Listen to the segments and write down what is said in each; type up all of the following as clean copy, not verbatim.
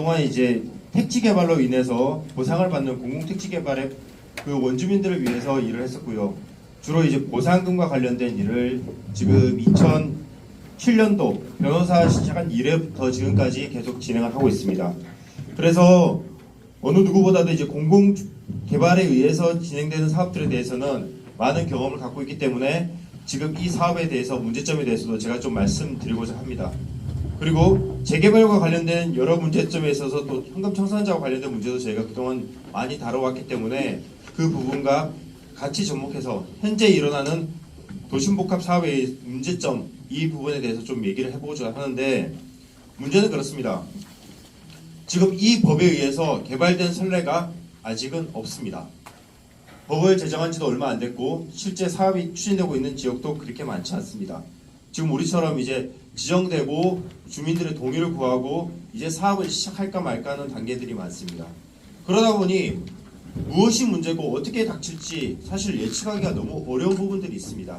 그동안 이제 택지 개발로 인해서 보상을 받는 공공택지 개발의 그 원주민들을 위해서 일을 했었고요. 주로 이제 보상금과 관련된 일을 지금 2007년도 변호사 시작한 이래부터 지금까지 계속 진행을 하고 있습니다. 그래서 어느 누구보다도 이제 공공 개발에 의해서 진행되는 사업들에 대해서는 많은 경험을 갖고 있기 때문에 지금 이 사업에 대해서 문제점에 대해서도 제가 좀 말씀드리고자 합니다. 그리고 재개발과 관련된 여러 문제점에 있어서 또 현금 청산자와 관련된 문제도 저희가 그동안 많이 다뤄왔기 때문에 그 부분과 같이 접목해서 현재 일어나는 도심복합 사업의 문제점 이 부분에 대해서 좀 얘기를 해보고자 하는데, 문제는 그렇습니다. 지금 이 법에 의해서 개발된 선례가 아직은 없습니다. 법을 제정한 지도 얼마 안 됐고 실제 사업이 추진되고 있는 지역도 그렇게 많지 않습니다. 지금 우리처럼 이제 지정되고 주민들의 동의를 구하고 이제 사업을 시작할까 말까 하는 단계들이 많습니다. 그러다 보니 무엇이 문제고 어떻게 닥칠지 사실 예측하기가 너무 어려운 부분들이 있습니다.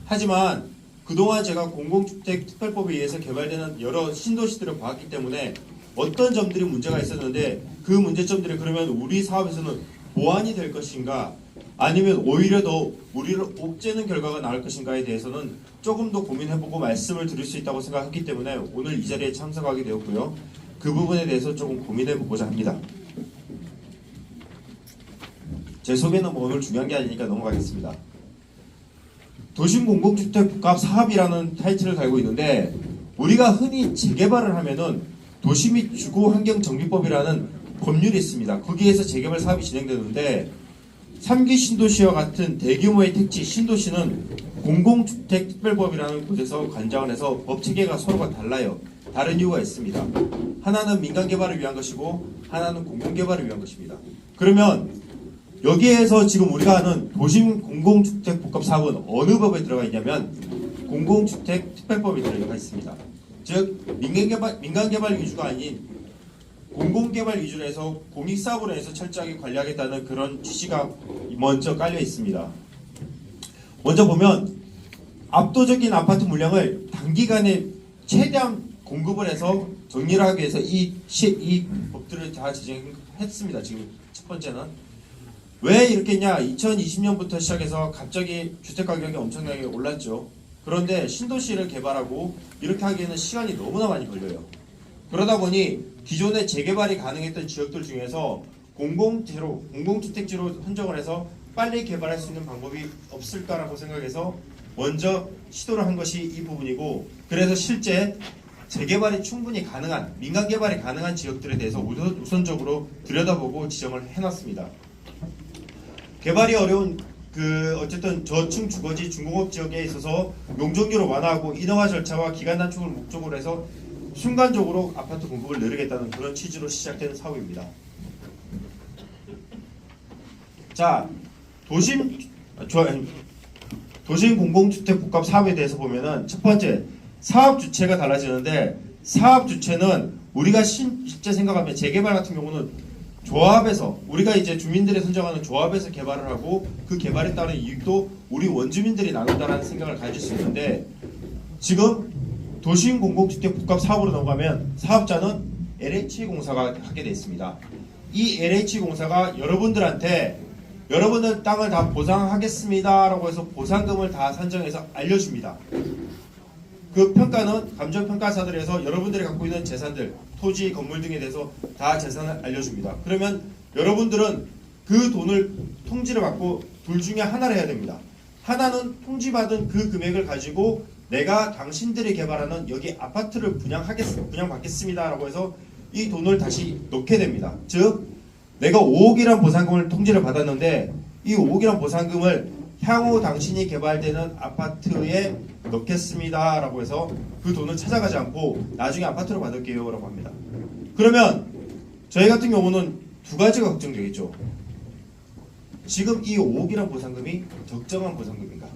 하지만 그동안 제가 공공주택 특별법에 의해서 개발되는 여러 신도시들을 봤기 때문에 어떤 점들이 문제가 있었는데 그 문제점들이 그러면 우리 사업에서는 보완이 될 것인가 아니면 오히려 더 우리를 옥죄는 결과가 나올 것인가에 대해서는 조금 더 고민해보고 말씀을 드릴 수 있다고 생각했기 때문에 오늘 이 자리에 참석하게 되었고요. 그 부분에 대해서 조금 고민해보고자 합니다. 제 소개는 뭐 오늘 중요한 게 아니니까 넘어가겠습니다. 도심공공주택복합 사업이라는 타이틀을 달고 있는데, 우리가 흔히 재개발을 하면은 도시 및 주거환경정비법이라는 법률이 있습니다. 거기에서 재개발 사업이 진행되는데 3기 신도시와 같은 대규모의 택지 신도시는 공공주택특별법이라는 곳에서 관장을 해서 법 체계가 서로가 달라요. 다른 이유가 있습니다. 하나는 민간개발을 위한 것이고 하나는 공공개발을 위한 것입니다. 그러면 여기에서 지금 우리가 하는 도심 공공주택복합 사업은 어느 법에 들어가 있냐면 공공주택특별법에 들어가 있습니다. 즉 민간개발 위주가 아닌 공공개발 위주로 해서 공익사업으로 해서 철저하게 관리하겠다는 그런 취지가 먼저 깔려 있습니다. 먼저 보면 압도적인 아파트 물량을 단기간에 최대한 공급을 해서 정리를 하기 위해서 이 법들을 다 제정했습니다. 지금 첫 번째는 왜 이렇게 했냐? 2020년부터 시작해서 갑자기 주택가격이 엄청나게 올랐죠. 그런데 신도시를 개발하고 이렇게 하기에는 시간이 너무나 많이 걸려요. 그러다 보니 기존에 재개발이 가능했던 지역들 중에서 공공주택지로 선정을 해서 빨리 개발할 수 있는 방법이 없을까라고 생각해서 먼저 시도를 한 것이 이 부분이고, 그래서 실제 재개발이 충분히 가능한 민간개발이 가능한 지역들에 대해서 우선적으로 들여다보고 지정을 해놨습니다. 개발이 어려운 어쨌든 저층 주거지 중공업 지역에 있어서 용적률을 완화하고 인허가 절차와 기간 단축을 목적으로 해서 순간적으로 아파트 공급을 늘리겠다는 그런 취지로 시작된 사업입니다. 자, 도심 공공주택 복합 사업에 대해서 보면은 첫 번째 사업 주체가 달라지는데, 사업 주체는 우리가 실제 생각하면 재개발 같은 경우는 조합에서 우리가 이제 주민들이 선정하는 조합에서 개발을 하고 그 개발에 따른 이익도 우리 원주민들이 나눈다라는 생각을 가질 수 있는데, 지금 도심 공공주택 복합 사업으로 넘어가면 사업자는 LH공사가 하게 되어 있습니다. 이 LH공사가 여러분들 땅을 다 보상하겠습니다라고 해서 보상금을 다 산정해서 알려줍니다. 그 평가는 감정평가사들에서 여러분들이 갖고 있는 재산들, 토지, 건물 등에 대해서 다 재산을 알려줍니다. 그러면 여러분들은 그 돈을 통지를 받고 둘 중에 하나를 해야 됩니다. 하나는 통지받은 그 금액을 가지고 내가 당신들이 개발하는 여기 아파트를 분양받겠습니다라고 해서 이 돈을 다시 넣게 됩니다. 즉 내가 5억이란 보상금을 통지를 받았는데 이 5억이란 보상금을 향후 당신이 개발되는 아파트에 넣겠습니다 라고 해서 그 돈을 찾아가지 않고 나중에 아파트로 받을게요 라고 합니다. 그러면 저희 같은 경우는 두 가지가 걱정되겠죠. 지금 이 5억이란 보상금이 적정한 보상금인가?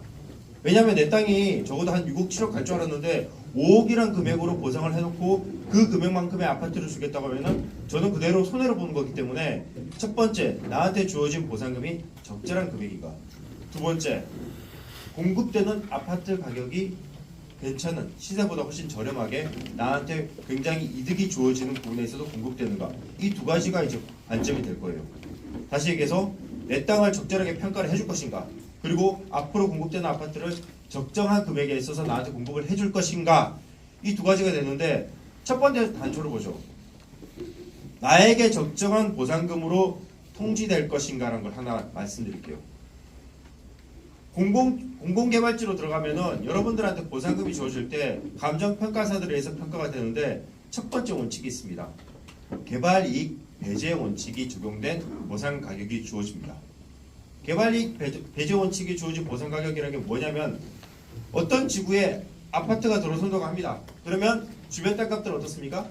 왜냐하면 내 땅이 적어도 한 6억 7억 갈 줄 알았는데 5억이란 금액으로 보상을 해놓고 그 금액만큼의 아파트를 주겠다고 하면은 저는 그대로 손해를 보는 거기 때문에 첫 번째, 나한테 주어진 보상금이 적절한 금액인가? 두 번째, 공급되는 아파트 가격이 괜찮은 시세보다 훨씬 저렴하게 나한테 굉장히 이득이 주어지는 부분에 있어서 공급되는가, 이 두 가지가 이제 관점이 될 거예요. 다시 얘기해서 내 땅을 적절하게 평가를 해줄 것인가, 그리고 앞으로 공급되는 아파트를 적정한 금액에 있어서 나한테 공급을 해줄 것인가, 이 두 가지가 되는데, 첫 번째 단초를 보죠. 나에게 적정한 보상금으로 통지될 것인가라는 걸 하나 말씀드릴게요. 공공개발지로 들어가면은 여러분들한테 보상금이 주어질 때 감정평가사들에 의해서 평가가 되는데, 첫 번째 원칙이 있습니다. 개발이익 배제 원칙이 적용된 보상 가격이 주어집니다. 개발이익 배제 원칙이 주어진 보상 가격이라는 게 뭐냐면, 어떤 지구에 아파트가 들어선다고 합니다. 그러면 주변 땅값들은 어떻습니까?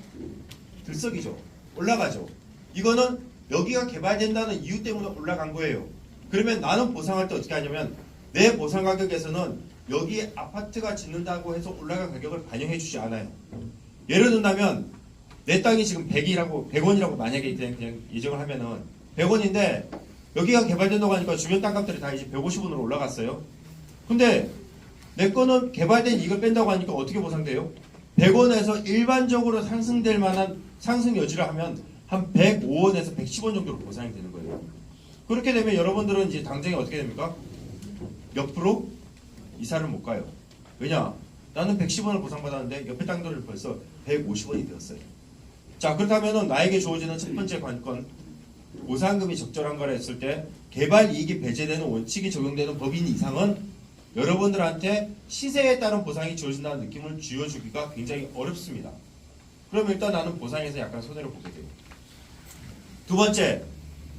들썩이죠. 올라가죠. 이거는 여기가 개발된다는 이유 때문에 올라간 거예요. 그러면 나는 보상할 때 어떻게 하냐면, 내 보상 가격에서는 여기 아파트가 짓는다고 해서 올라간 가격을 반영해 주지 않아요. 예를 든다면 내 땅이 지금 100원이라고 만약에 그냥 예정을 하면은 100원인데 여기가 개발된다고 하니까 주변 땅값들이 다 이제 150원으로 올라갔어요. 근데 내 거는 개발된 이익을 뺀다고 하니까 어떻게 보상돼요? 100원에서 일반적으로 상승될 만한 상승 여지를 하면 한 105원에서 110원 정도로 보상이 되는 거예요. 그렇게 되면 여러분들은 이제 당장에 어떻게 됩니까? 옆으로 이사를 못 가요. 왜냐? 나는 110원을 보상받았는데 옆에 땅들은 벌써 150원이 되었어요. 자, 그렇다면 나에게 주어지는 첫 번째 관건, 보상금이 적절한 거라 했을 때 개발 이익이 배제되는 원칙이 적용되는 법인 이상은 여러분들한테 시세에 따른 보상이 주어진다는 느낌을 쥐어주기가 굉장히 어렵습니다. 그럼 일단 나는 보상에서 약간 손해를 보게 돼요. 두 번째,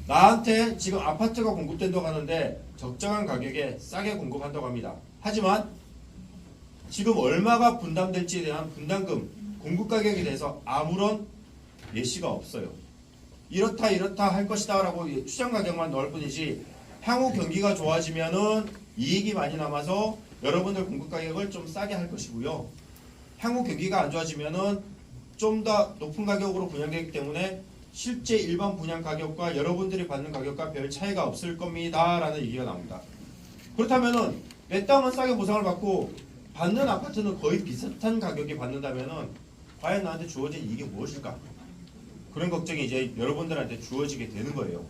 나한테 지금 아파트가 공급된다고 하는데 적정한 가격에 싸게 공급한다고 합니다. 하지만 지금 얼마가 분담될지에 대한 분담금, 공급 가격에 대해서 아무런 예시가 없어요. 이렇다 할 것이다 라고 추정 가격만 넣을 뿐이지, 향후 경기가 좋아지면은 이익이 많이 남아서 여러분들 공급 가격을 좀 싸게 할 것이고요. 향후 경기가 안 좋아지면은 좀 더 높은 가격으로 분양되기 때문에 실제 일반 분양 가격과 여러분들이 받는 가격과 별 차이가 없을 겁니다 라는 얘기가 나옵니다. 그렇다면은 내 땅은 싸게 보상을 받고 받는 아파트는 거의 비슷한 가격에 받는다면은 과연 나한테 주어진 이익이 무엇일까? 그런 걱정이 이제 여러분들한테 주어지게 되는 거예요.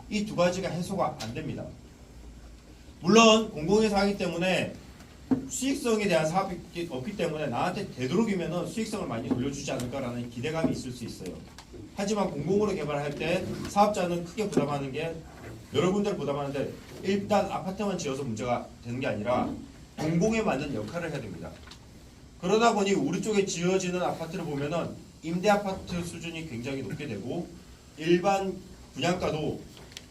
이 두 가지가 해소가 안 됩니다. 물론 공공에서 하기 때문에 수익성에 대한 사업이 없기 때문에 나한테 되도록이면은 수익성을 많이 돌려주지 않을까라는 기대감이 있을 수 있어요. 하지만 공공으로 개발할 때 사업자는 크게 부담하는 게, 여러분들 부담하는데 일단 아파트만 지어서 문제가 되는 게 아니라 공공에 맞는 역할을 해야 됩니다. 그러다 보니 우리 쪽에 지어지는 아파트를 보면은 임대 아파트 수준이 굉장히 높게 되고, 일반 분양가도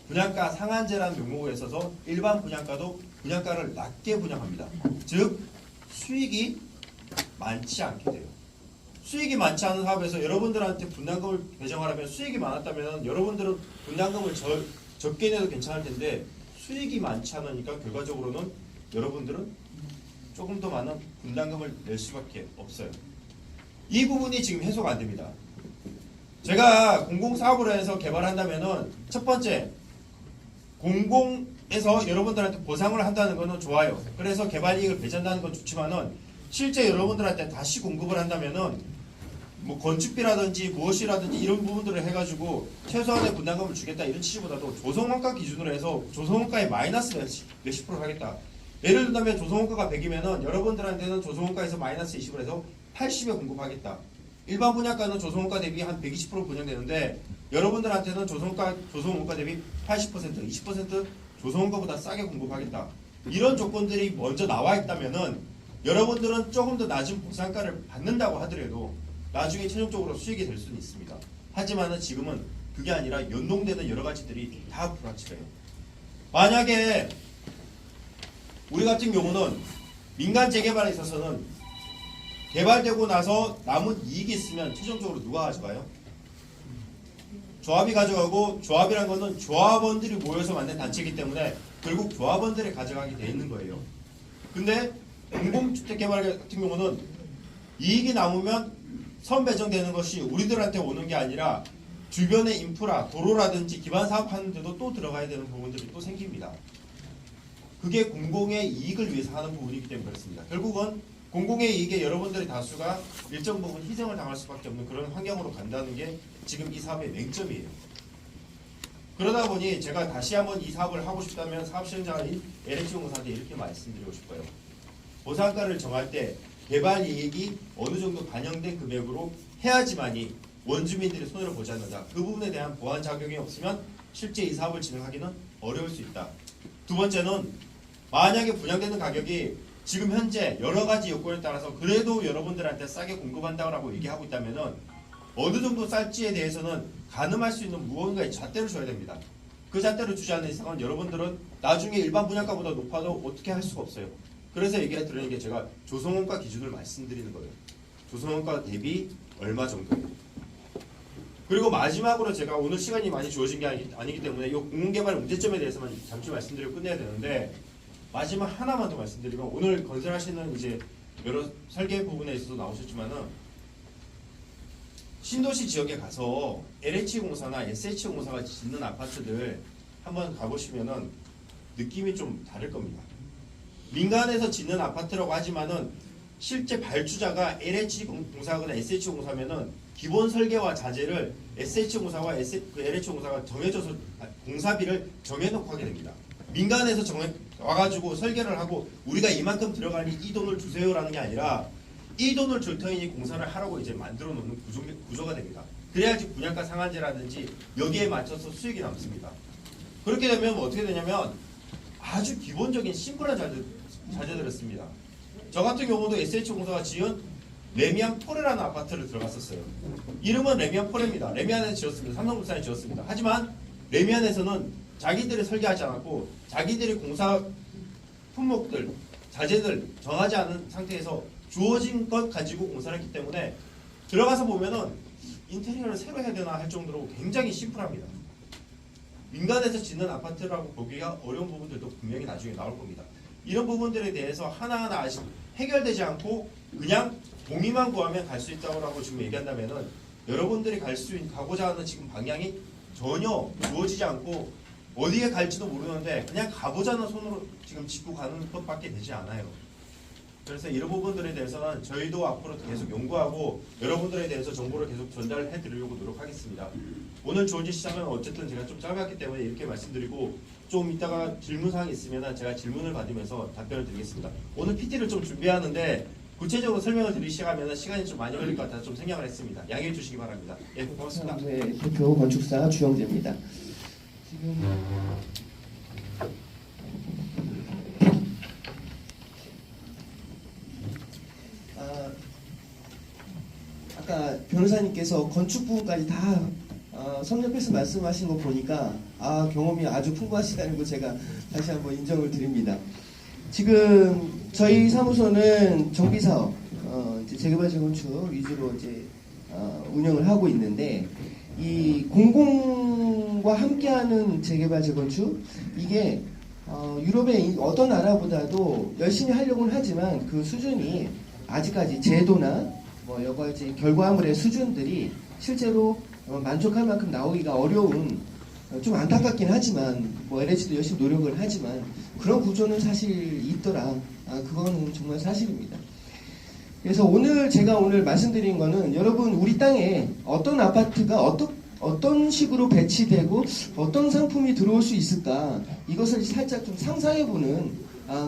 분양가 상한제라는 명목에 있어서 일반 분양가도 분양가를 낮게 분양합니다. 즉 수익이 많지 않게 돼요. 수익이 많지 않은 사업에서 여러분들한테 분담금을 배정하라면, 수익이 많았다면 여러분들은 분담금을 적게 내도 괜찮을 텐데 수익이 많지 않으니까 결과적으로는 여러분들은 조금 더 많은 분담금을 낼 수밖에 없어요. 이 부분이 지금 해소가 안 됩니다. 제가 공공사업으로 해서 개발한다면은 첫 번째, 공공에서 여러분들한테 보상을 한다는 것은 좋아요. 그래서 개발이익을 배제한다는 건 좋지만은 실제 여러분들한테 다시 공급을 한다면은 뭐 건축비라든지 무엇이라든지 이런 부분들을 해가지고 최소한의 분담금을 주겠다 이런 취지보다도 조성원가 기준으로 해서 조성원가의 마이너스 몇십 프로 하겠다. 예를 들면 조성원가가 100이면은 여러분들한테는 조성원가에서 마이너스 20을 해서 80에 공급하겠다. 일반 분양가는 조성원가 대비 한 120% 분양되는데 여러분들한테는 조성원가 대비 80%, 20% 조성원가보다 싸게 공급하겠다. 이런 조건들이 먼저 나와 있다면은 여러분들은 조금 더 낮은 보상가를 받는다고 하더라도 나중에 최종적으로 수익이 될 수는 있습니다. 하지만은 지금은 그게 아니라 연동되는 여러 가지들이 다 불확실해요. 만약에 우리 같은 경우는 민간 재개발에 있어서는 개발되고 나서 남은 이익이 있으면 최종적으로 누가 가져가요? 조합이 가져가고, 조합이란 거는 조합원들이 모여서 만든 단체이기 때문에 결국 조합원들이 가져가게 돼 있는 거예요. 근데 공공주택 개발 같은 경우는 이익이 남으면 선배정되는 것이 우리들한테 오는 게 아니라 주변의 인프라, 도로라든지 기반 사업하는 데도 또 들어가야 되는 부분들이 또 생깁니다. 그게 공공의 이익을 위해서 하는 부분이기 때문에 그렇습니다. 결국은 공공의 이익에 여러분들의 다수가 일정 부분 희생을 당할 수밖에 없는 그런 환경으로 간다는 게 지금 이 사업의 맹점이에요. 그러다 보니 제가 다시 한번 이 사업을 하고 싶다면 사업 시행자인 LH공사한테 이렇게 말씀드리고 싶어요. 보상가를 정할 때 개발 이익이 어느 정도 반영된 금액으로 해야지만이 원주민들이 손해를 보지 않는다. 그 부분에 대한 보완 자격이 없으면 실제 이 사업을 진행하기는 어려울 수 있다. 두 번째는 만약에 분양되는 가격이 지금 현재 여러 가지 요건에 따라서 그래도 여러분들한테 싸게 공급한다고 얘기하고 있다면은 어느 정도 쌀지에 대해서는 가늠할 수 있는 무언가의 잣대를 줘야 됩니다. 그 잣대를 주지 않는 이상은 여러분들은 나중에 일반 분양가보다 높아도 어떻게 할 수가 없어요. 그래서 얘기가 드리는 게 제가 조성원가 기준을 말씀드리는 거예요. 조성원가 대비 얼마 정도. 그리고 마지막으로 제가 오늘 시간이 많이 주어진 게 아니기 때문에 이 공공개발 문제점에 대해서만 잠시 말씀드리고 끝내야 되는데 마지막 하나만 더 말씀드리면 오늘 건설하시는 이제 여러 설계 부분에 있어서 나오셨지만은 신도시 지역에 가서 LH공사나 SH공사가 짓는 아파트들 한번 가보시면은 느낌이 좀 다를 겁니다. 민간에서 짓는 아파트라고 하지만은 실제 발주자가 LH공사거나 SH공사면은 기본 설계와 자재를 SH공사와 LH공사가 정해줘서 공사비를 정해놓고 하게 됩니다. 민간에서 와가지고 설계를 하고 우리가 이만큼 들어가니 이 돈을 주세요라는 게 아니라 이 돈을 줄 터이니 공사를 하라고 이제 만들어 놓는 구조가 됩니다. 그래야지 분양가 상한제라든지 여기에 맞춰서 수익이 남습니다. 그렇게 되면 어떻게 되냐면 아주 기본적인 심플한 자재들을 씁니다. 저 같은 경우도 SH공사가 지은 레미안 포레라는 아파트를 들어갔었어요. 이름은 레미안 포레입니다. 레미안에서 지었습니다. 삼성물산이 지었습니다. 하지만 레미안에서는 자기들이 설계하지 않았고 자기들이 공사 품목들, 자재들 정하지 않은 상태에서 주어진 것 가지고 공사를 했기 때문에 들어가서 보면은 인테리어를 새로 해야 되나 할 정도로 굉장히 심플합니다. 민간에서 짓는 아파트라고 보기가 어려운 부분들도 분명히 나중에 나올 겁니다. 이런 부분들에 대해서 하나하나 아직 해결되지 않고 그냥 동의만 구하면 갈 수 있다고 지금 얘기한다면은 여러분들이 가고자 하는 지금 방향이 전혀 주어지지 않고 어디에 갈지도 모르는데 그냥 가보자는 손으로 지금 짚고 가는 것밖에 되지 않아요. 그래서 이런 부분들에 대해서는 저희도 앞으로 계속 연구하고 여러분들에 대해서 정보를 계속 전달해 드리려고 노력하겠습니다. 오늘 좋은 시장은 어쨌든 제가 좀 짧았기 때문에 이렇게 말씀드리고 좀 이따가 질문사항이 있으면 제가 질문을 받으면서 답변을 드리겠습니다. 오늘 PT를 좀 준비하는데 구체적으로 설명을 드리기 시작하면 시간이 좀 많이 걸릴 것 같아서 좀 생각을 했습니다. 양해해 주시기 바랍니다. 예, 고맙습니다. 네, 대표 건축사 주영재입니다. 지금 아까 변호사님께서 건축 부분까지 다 섭렵해서 말씀하신 거 보니까 경험이 아주 풍부하시다는 거 제가 다시 한번 인정을 드립니다. 지금 저희 사무소는 정비사업, 이제 재개발 재건축 위주로 이제 운영을 하고 있는데 이 공공과 함께하는 재개발 재건축 이게 유럽의 어떤 나라보다도 열심히 하려고는 하지만 그 수준이 아직까지 제도나 뭐 여러 가지 결과물의 수준들이 실제로 만족할 만큼 나오기가 어려운 좀 안타깝긴 하지만 뭐 LH도 열심히 노력을 하지만 그런 구조는 사실 있더라. 그거는 정말 사실입니다. 그래서 제가 오늘 말씀드린 거는 여러분 우리 땅에 어떤 아파트가 어떤 식으로 배치되고 어떤 상품이 들어올 수 있을까 이것을 살짝 좀 상상해보는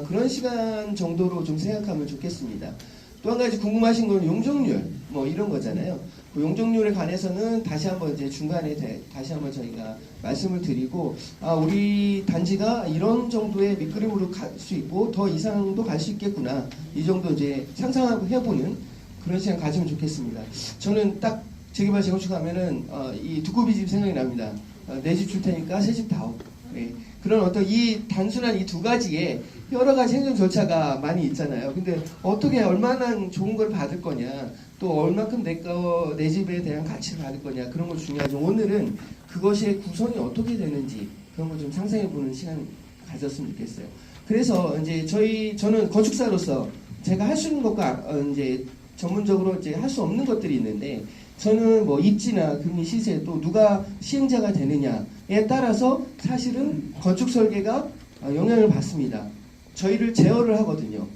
그런 시간 정도로 좀 생각하면 좋겠습니다. 또 한 가지 궁금하신 건 용적률 뭐 이런 거잖아요. 그 용적률에 관해서는 다시 한번 이제 중간에 다시 한번 저희가 말씀을 드리고 우리 단지가 이런 정도의 밑그림으로 갈 수 있고 더 이상도 갈 수 있겠구나 이 정도 이제 상상하고 해보는 그런 시간 가지면 좋겠습니다. 저는 딱 재개발 재건축하면은 이 두꺼비 집 생각이 납니다. 내 집 줄 테니까 새 집 다오. 네. 그런 어떤 이 단순한 이 두 가지에 여러 가지 행정 절차가 많이 있잖아요. 근데 어떻게 얼마나 좋은 걸 받을 거냐, 또 얼마큼 내 집에 대한 가치를 받을 거냐 그런 걸 중요하죠. 오늘은 그것의 구성이 어떻게 되는지 그런 걸 좀 상상해보는 시간 가졌으면 좋겠어요. 그래서 이제 저는 건축사로서 제가 할 수 있는 것과 이제 전문적으로 이제 할 수 없는 것들이 있는데 저는 뭐 입지나 금리 시세 또 누가 시행자가 되느냐에 따라서 사실은 건축 설계가 영향을 받습니다. 저희를 제어를 하거든요.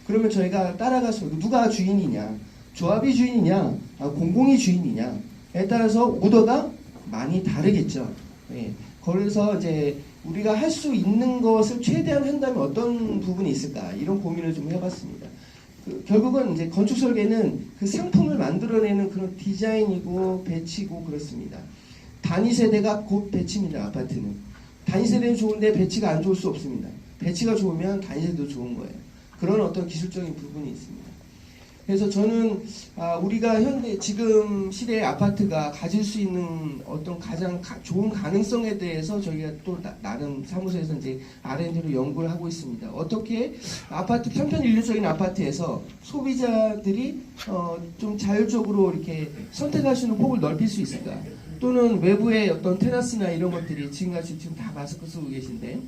그러면 저희가 따라가서 누가 주인이냐, 조합이 주인이냐, 공공이 주인이냐에 따라서 오더가 많이 다르겠죠. 예. 그래서 이제 우리가 할 수 있는 것을 최대한 한다면 어떤 부분이 있을까 이런 고민을 좀 해봤습니다. 결국은 이제 건축 설계는 그 상품을 만들어내는 그런 디자인이고 배치고 그렇습니다. 단위 세대가 곧 배치입니다. 아파트는 단위 세대는 좋은데 배치가 안 좋을 수 없습니다. 배치가 좋으면 단위 세대도 좋은 거예요. 그런 어떤 기술적인 부분이 있습니다. 그래서 저는 우리가 현대 지금 시대의 아파트가 가질 수 있는 어떤 가장 좋은 가능성에 대해서 저희가 또 나름 사무소에서 이제 R&D로 연구를 하고 있습니다. 어떻게 아파트 편편일률적인 아파트에서 소비자들이 좀 자율적으로 이렇게 선택할 수 있는 폭을 넓힐 수 있을까? 또는 외부의 어떤 테라스나 이런 것들이 지금같이 지금 다 마스크 쓰고 계신데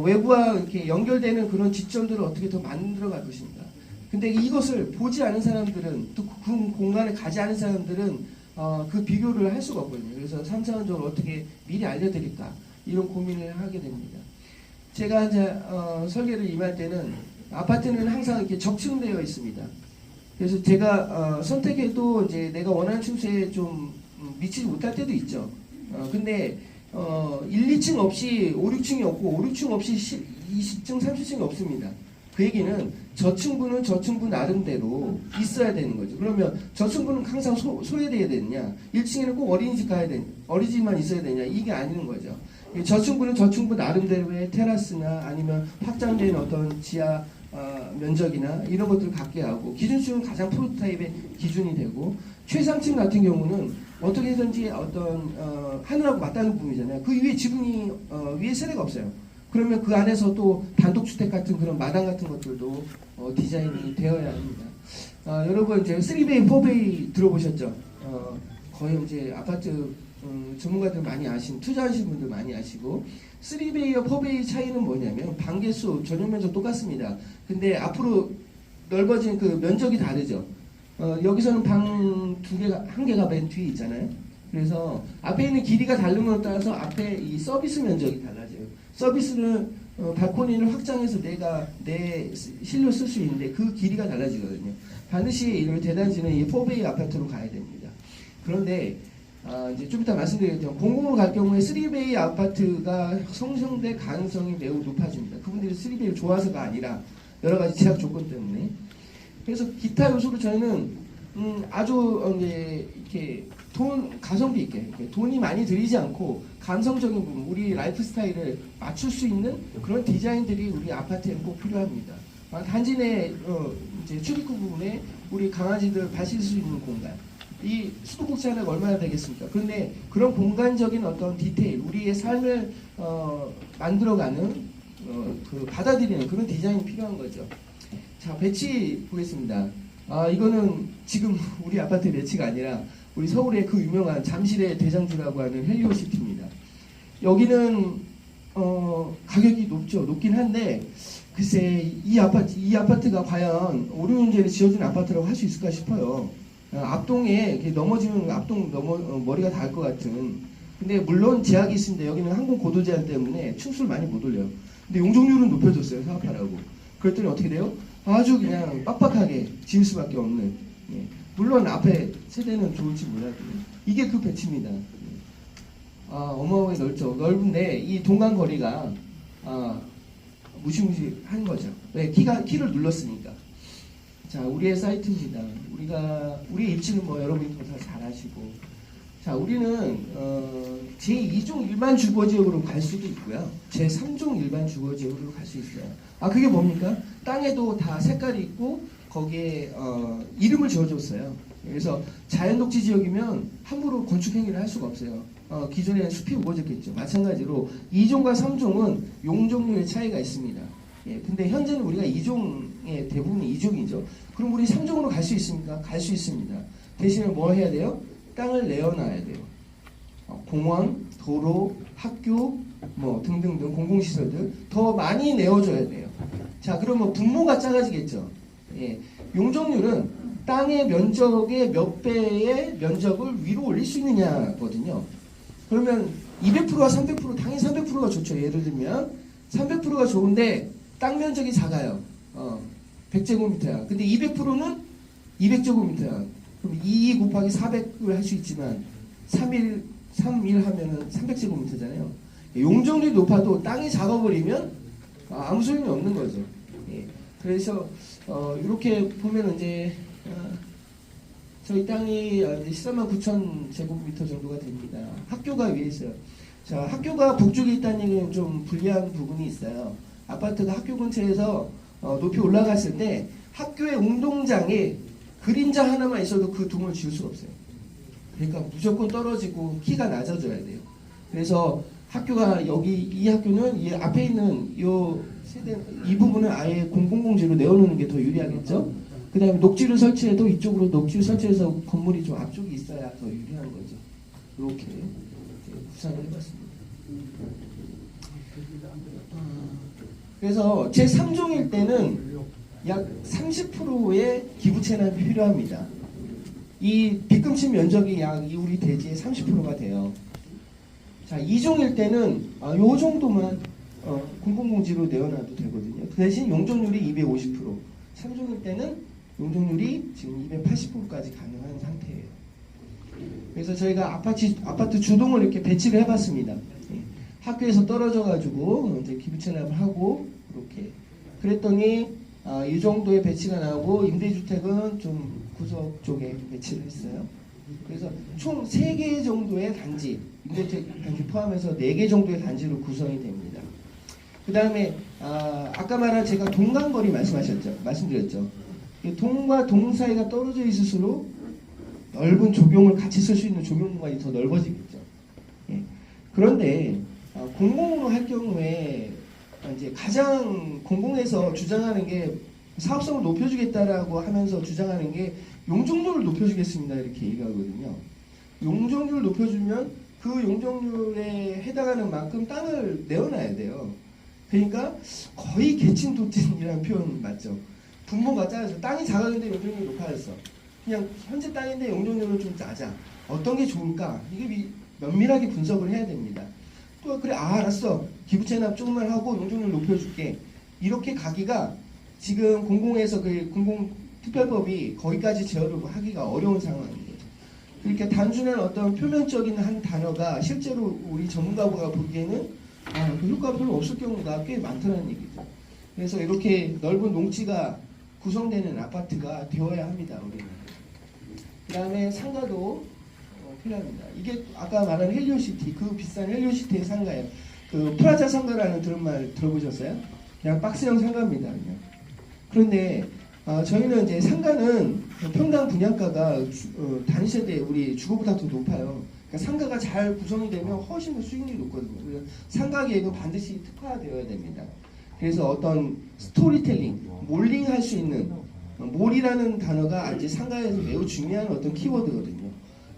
외부와 이렇게 연결되는 그런 지점들을 어떻게 더 만들어 갈 것인가? 근데 이것을 보지 않은 사람들은 또 그 공간에 가지 않은 사람들은 그 비교를 할 수가 없거든요. 그래서 3차원적으로 어떻게 미리 알려드릴까 이런 고민을 하게 됩니다. 제가 이제 설계를 임할 때는 아파트는 항상 이렇게 적층되어 있습니다. 그래서 제가 선택해도 이제 내가 원하는 층수에 좀 미치지 못할 때도 있죠. 근데 1, 2층 없이 5, 6층이 없고 5, 6층 없이 20층, 30층이 없습니다. 그 얘기는 저층부는 저층부 나름대로 있어야 되는 거죠. 그러면 저층부는 항상 소외돼야 되느냐? 1층에는 꼭 어린이집 가야 되냐? 어린이집만 있어야 되냐? 이게 아닌 거죠. 저층부는 저층부 나름대로의 테라스나 아니면 확장된 어떤 지하 면적이나 이런 것들을 갖게 하고 기준층은 가장 프로토타입의 기준이 되고 최상층 같은 경우는 어떻게 해서든지 어떤 하늘하고 맞닿는 부분이잖아요. 그 위에 지붕이 위에 세대가 없어요. 그러면 그 안에서 또 단독주택 같은 그런 마당 같은 것들도 디자인이 되어야 합니다. 여러분 이제 3베이, 4베이 들어보셨죠? 거의 이제 아파트 전문가들 많이 투자하시는 분들 많이 아시고 3베이와 4베이 차이는 뭐냐면 방개수, 전용 면적 똑같습니다. 근데 앞으로 넓어진 그 면적이 다르죠. 여기서는 방 한 개가 맨 뒤에 있잖아요. 그래서 앞에 있는 길이가 다른 것에 따라서 앞에 이 서비스 면적이 달라져요. 서비스는 발코니를 확장해서 내가 내 실로 쓸 수 있는데 그 길이가 달라지거든요. 반드시 이를 대단지는 이 4베이 아파트로 가야 됩니다. 그런데 이제 좀 이따 말씀드리겠지만 공공으로 갈 경우에 3베이 아파트가 성장될 가능성이 매우 높아집니다. 그분들이 3베이를 좋아서가 아니라 여러 가지 제약 조건 때문에. 그래서 기타 요소로 저희는 아주 이렇게 가성비 있게 이렇게 돈이 많이 들이지 않고 감성적인 부분, 우리 라이프 스타일을 맞출 수 있는 그런 디자인들이 우리 아파트에 꼭 필요합니다. 단지 내 이제 출입구 부분에 우리 강아지들 발 씻을 수 있는 공간, 이 수도꼭지 하나가 얼마나 되겠습니까? 그런데 그런 공간적인 어떤 디테일, 우리의 삶을 만들어가는 그 받아들이는 그런 디자인이 필요한 거죠. 자, 배치 보겠습니다. 이거는 지금 우리 아파트 배치가 아니라 우리 서울의 그 유명한 잠실의 대장주라고 하는 헬리오시티입니다. 여기는 가격이 높긴 한데 글쎄 이 아파트가 과연 5, 6년전에 지어진 아파트라고 할 수 있을까 싶어요. 앞동에 이렇게 넘어지면 머리가 닿을 것 같은. 근데 물론 제약이 있습니다. 여기는 항공 고도 제한 때문에 층수를 많이 못 올려요. 근데 용적률은 높여줬어요. 사업하라고. 그랬더니 어떻게 돼요? 아주 그냥 빡빡하게 지을 수밖에 없는. 예. 물론 앞에 세대는 좋을지 몰라도 이게 그 배치입니다. 어마어마하게 넓은데 이 동간 거리가 무시무시한 거죠. 왜? 키를 눌렀으니까. 자, 우리의 사이트입니다. 우리의 입지는 뭐 여러분이 다 잘 아시고. 자, 우리는 제2종 일반 주거지역으로 갈 수도 있고요. 제3종 일반 주거지역으로 갈 수 있어요. 그게 뭡니까? 땅에도 다 색깔이 있고 거기에 이름을 지어줬어요. 그래서 자연독지 지역이면 함부로 건축 행위를 할 수가 없어요. 기존에는 숲이 우거졌겠죠. 마찬가지로 2종과 3종은 용적률의 차이가 있습니다. 예, 근데 현재는 우리가 2종의 대부분이 2종이죠. 그럼 우리 3종으로 갈 수 있습니까? 갈 수 있습니다. 대신에 뭐 해야 돼요? 땅을 내어놔야 돼요. 공원, 도로, 학교, 뭐 등등등 공공시설들 더 많이 내어줘야 돼요. 자, 그러면 분모가 작아지겠죠. 예, 용적률은 땅의 면적의 몇 배의 면적을 위로 올릴 수 있느냐거든요. 그러면 200%와 300% 당연히 300%가 좋죠. 예를 들면 300%가 좋은데 땅 면적이 작아요. 100제곱미터야. 근데 200%는 200제곱미터야. 그럼 2 곱하기 400을 할 수 있지만 3일 하면은 300제곱미터잖아요. 용적률이 높아도 땅이 작아버리면 아무 소용이 없는 거죠. 예. 그래서 이렇게 보면 이제 저희 땅이 이제 13만 9천 제곱미터 정도가 됩니다. 학교가 위에 있어요. 자, 학교가 북쪽에 있다는 얘기는 좀 불리한 부분이 있어요. 아파트가 학교 근처에서 높이 올라갔을 때 학교의 운동장에 그림자 하나만 있어도 그 둥을 지울 수가 없어요. 그러니까 무조건 떨어지고 키가 낮아져야 돼요. 그래서 학교가 여기 이 학교는 이 앞에 있는 이 부분을 아예 공공공지로 내어놓는 게 더 유리하겠죠. 그 다음에 녹지를 설치해도 이쪽으로 녹지를 설치해서 건물이 좀 앞쪽에 있어야 더 유리한 거죠. 이렇게 구상을 해봤습니다. 그래서 제 3종일 때는 약 30%의 기부 체납이 필요합니다. 이 빗금친 면적이 약 우리 대지의 30%가 돼요. 자, 2종일 때는 요 정도만 공공공지로 내어놔도 되거든요. 그 대신 용적률이 250%, 3종일 때는 용적률이 지금 280%까지 가능한 상태예요. 그래서 저희가 아파트 주동을 이렇게 배치를 해봤습니다. 예. 학교에서 떨어져가지고 이제 기부 체납을 하고 이렇게 그랬더니 이 정도의 배치가 나오고 임대주택은 좀 구석 쪽에 배치를 했어요. 그래서 총 3개 정도의 단지, 임대주택 단지 포함해서 4개 정도의 단지로 구성이 됩니다. 그 다음에 아까 말한 제가 동간거리 말씀드렸죠. 동과 동 사이가 떨어져 있을수록 넓은 조경을 같이 쓸 수 있는 조경 공간이 더 넓어지겠죠. 예. 그런데 공공으로 할 경우에 이제 가장 공공에서 주장하는 게 사업성을 높여주겠다라고 하면서 주장하는 게 용적률을 높여주겠습니다 이렇게 얘기하거든요. 용적률을 높여주면 그 용적률에 해당하는 만큼 땅을 내어놔야 돼요. 그러니까 거의 개친도찐이라는 표현 맞죠? 분모가 작아서 땅이 작았는데 용적률이 높아졌어. 그냥 현재 땅인데 용적률은 좀 낮아. 어떤 게 좋을까? 이게 면밀하게 분석을 해야 됩니다. 또 그래 알았어. 기부채납 조금만 하고 용적률 높여줄게. 이렇게 가기가 지금 공공에서 그 공공특별법이 거기까지 제어를 하기가 어려운 상황인 거죠. 그러니까 단순한 어떤 표면적인 한 단어가 실제로 우리 전문가가 보기에는 그 효과가 별로 없을 경우가 꽤 많다는 얘기죠. 그래서 이렇게 넓은 농지가 구성되는 아파트가 되어야 합니다. 우리는. 그 다음에 상가도 필요합니다. 이게 아까 말한 헬리오시티, 그 비싼 헬리오시티의 상가예요. 그 프라자 상가라는 말 들어보셨어요? 그냥 박스형 상가입니다. 그냥. 그런데 저희는 이제 상가는 평당 분양가가 단세대 우리 주거보다 더 높아요. 그러니까 상가가 잘 구성이 되면 훨씬 더 수익률이 높거든요. 그래서 상가 계획은 반드시 특화되어야 됩니다. 그래서 어떤 스토리텔링, 몰링 할 수 있는 몰이라는 단어가 이제 상가에서 매우 중요한 어떤 키워드거든요.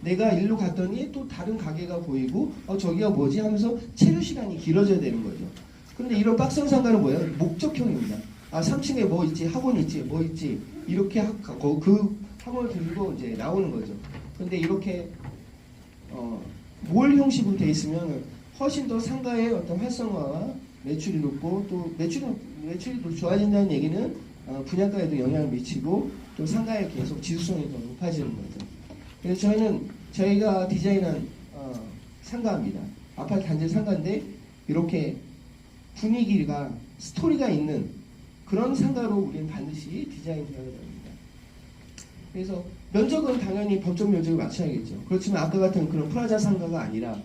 내가 일로 갔더니 또 다른 가게가 보이고 저기가 뭐지 하면서 체류 시간이 길어져야 되는 거죠. 그런데 이런 박스형 상가는 뭐예요? 목적형입니다. 3층에 뭐 있지, 학원 있지, 뭐 있지 이렇게 그 학원을 들고 이제 나오는 거죠. 그런데 이렇게 몰 형식으로 돼 있으면 훨씬 더 상가의 어떤 활성화와 매출이 높고 또 매출이 좋아진다는 얘기는 분양가에도 영향을 미치고 또 상가에 계속 지수성이 더 높아지는 거죠. 그래서 저희가 디자인한 상가입니다. 아파트 단지 상가인데 이렇게 분위기가 스토리가 있는 그런 상가로 우리는 반드시 디자인되어야 됩니다. 그래서 면적은 당연히 법적 면적을 맞춰야겠죠. 그렇지만 아까 같은 그런 프라자 상가가 아니라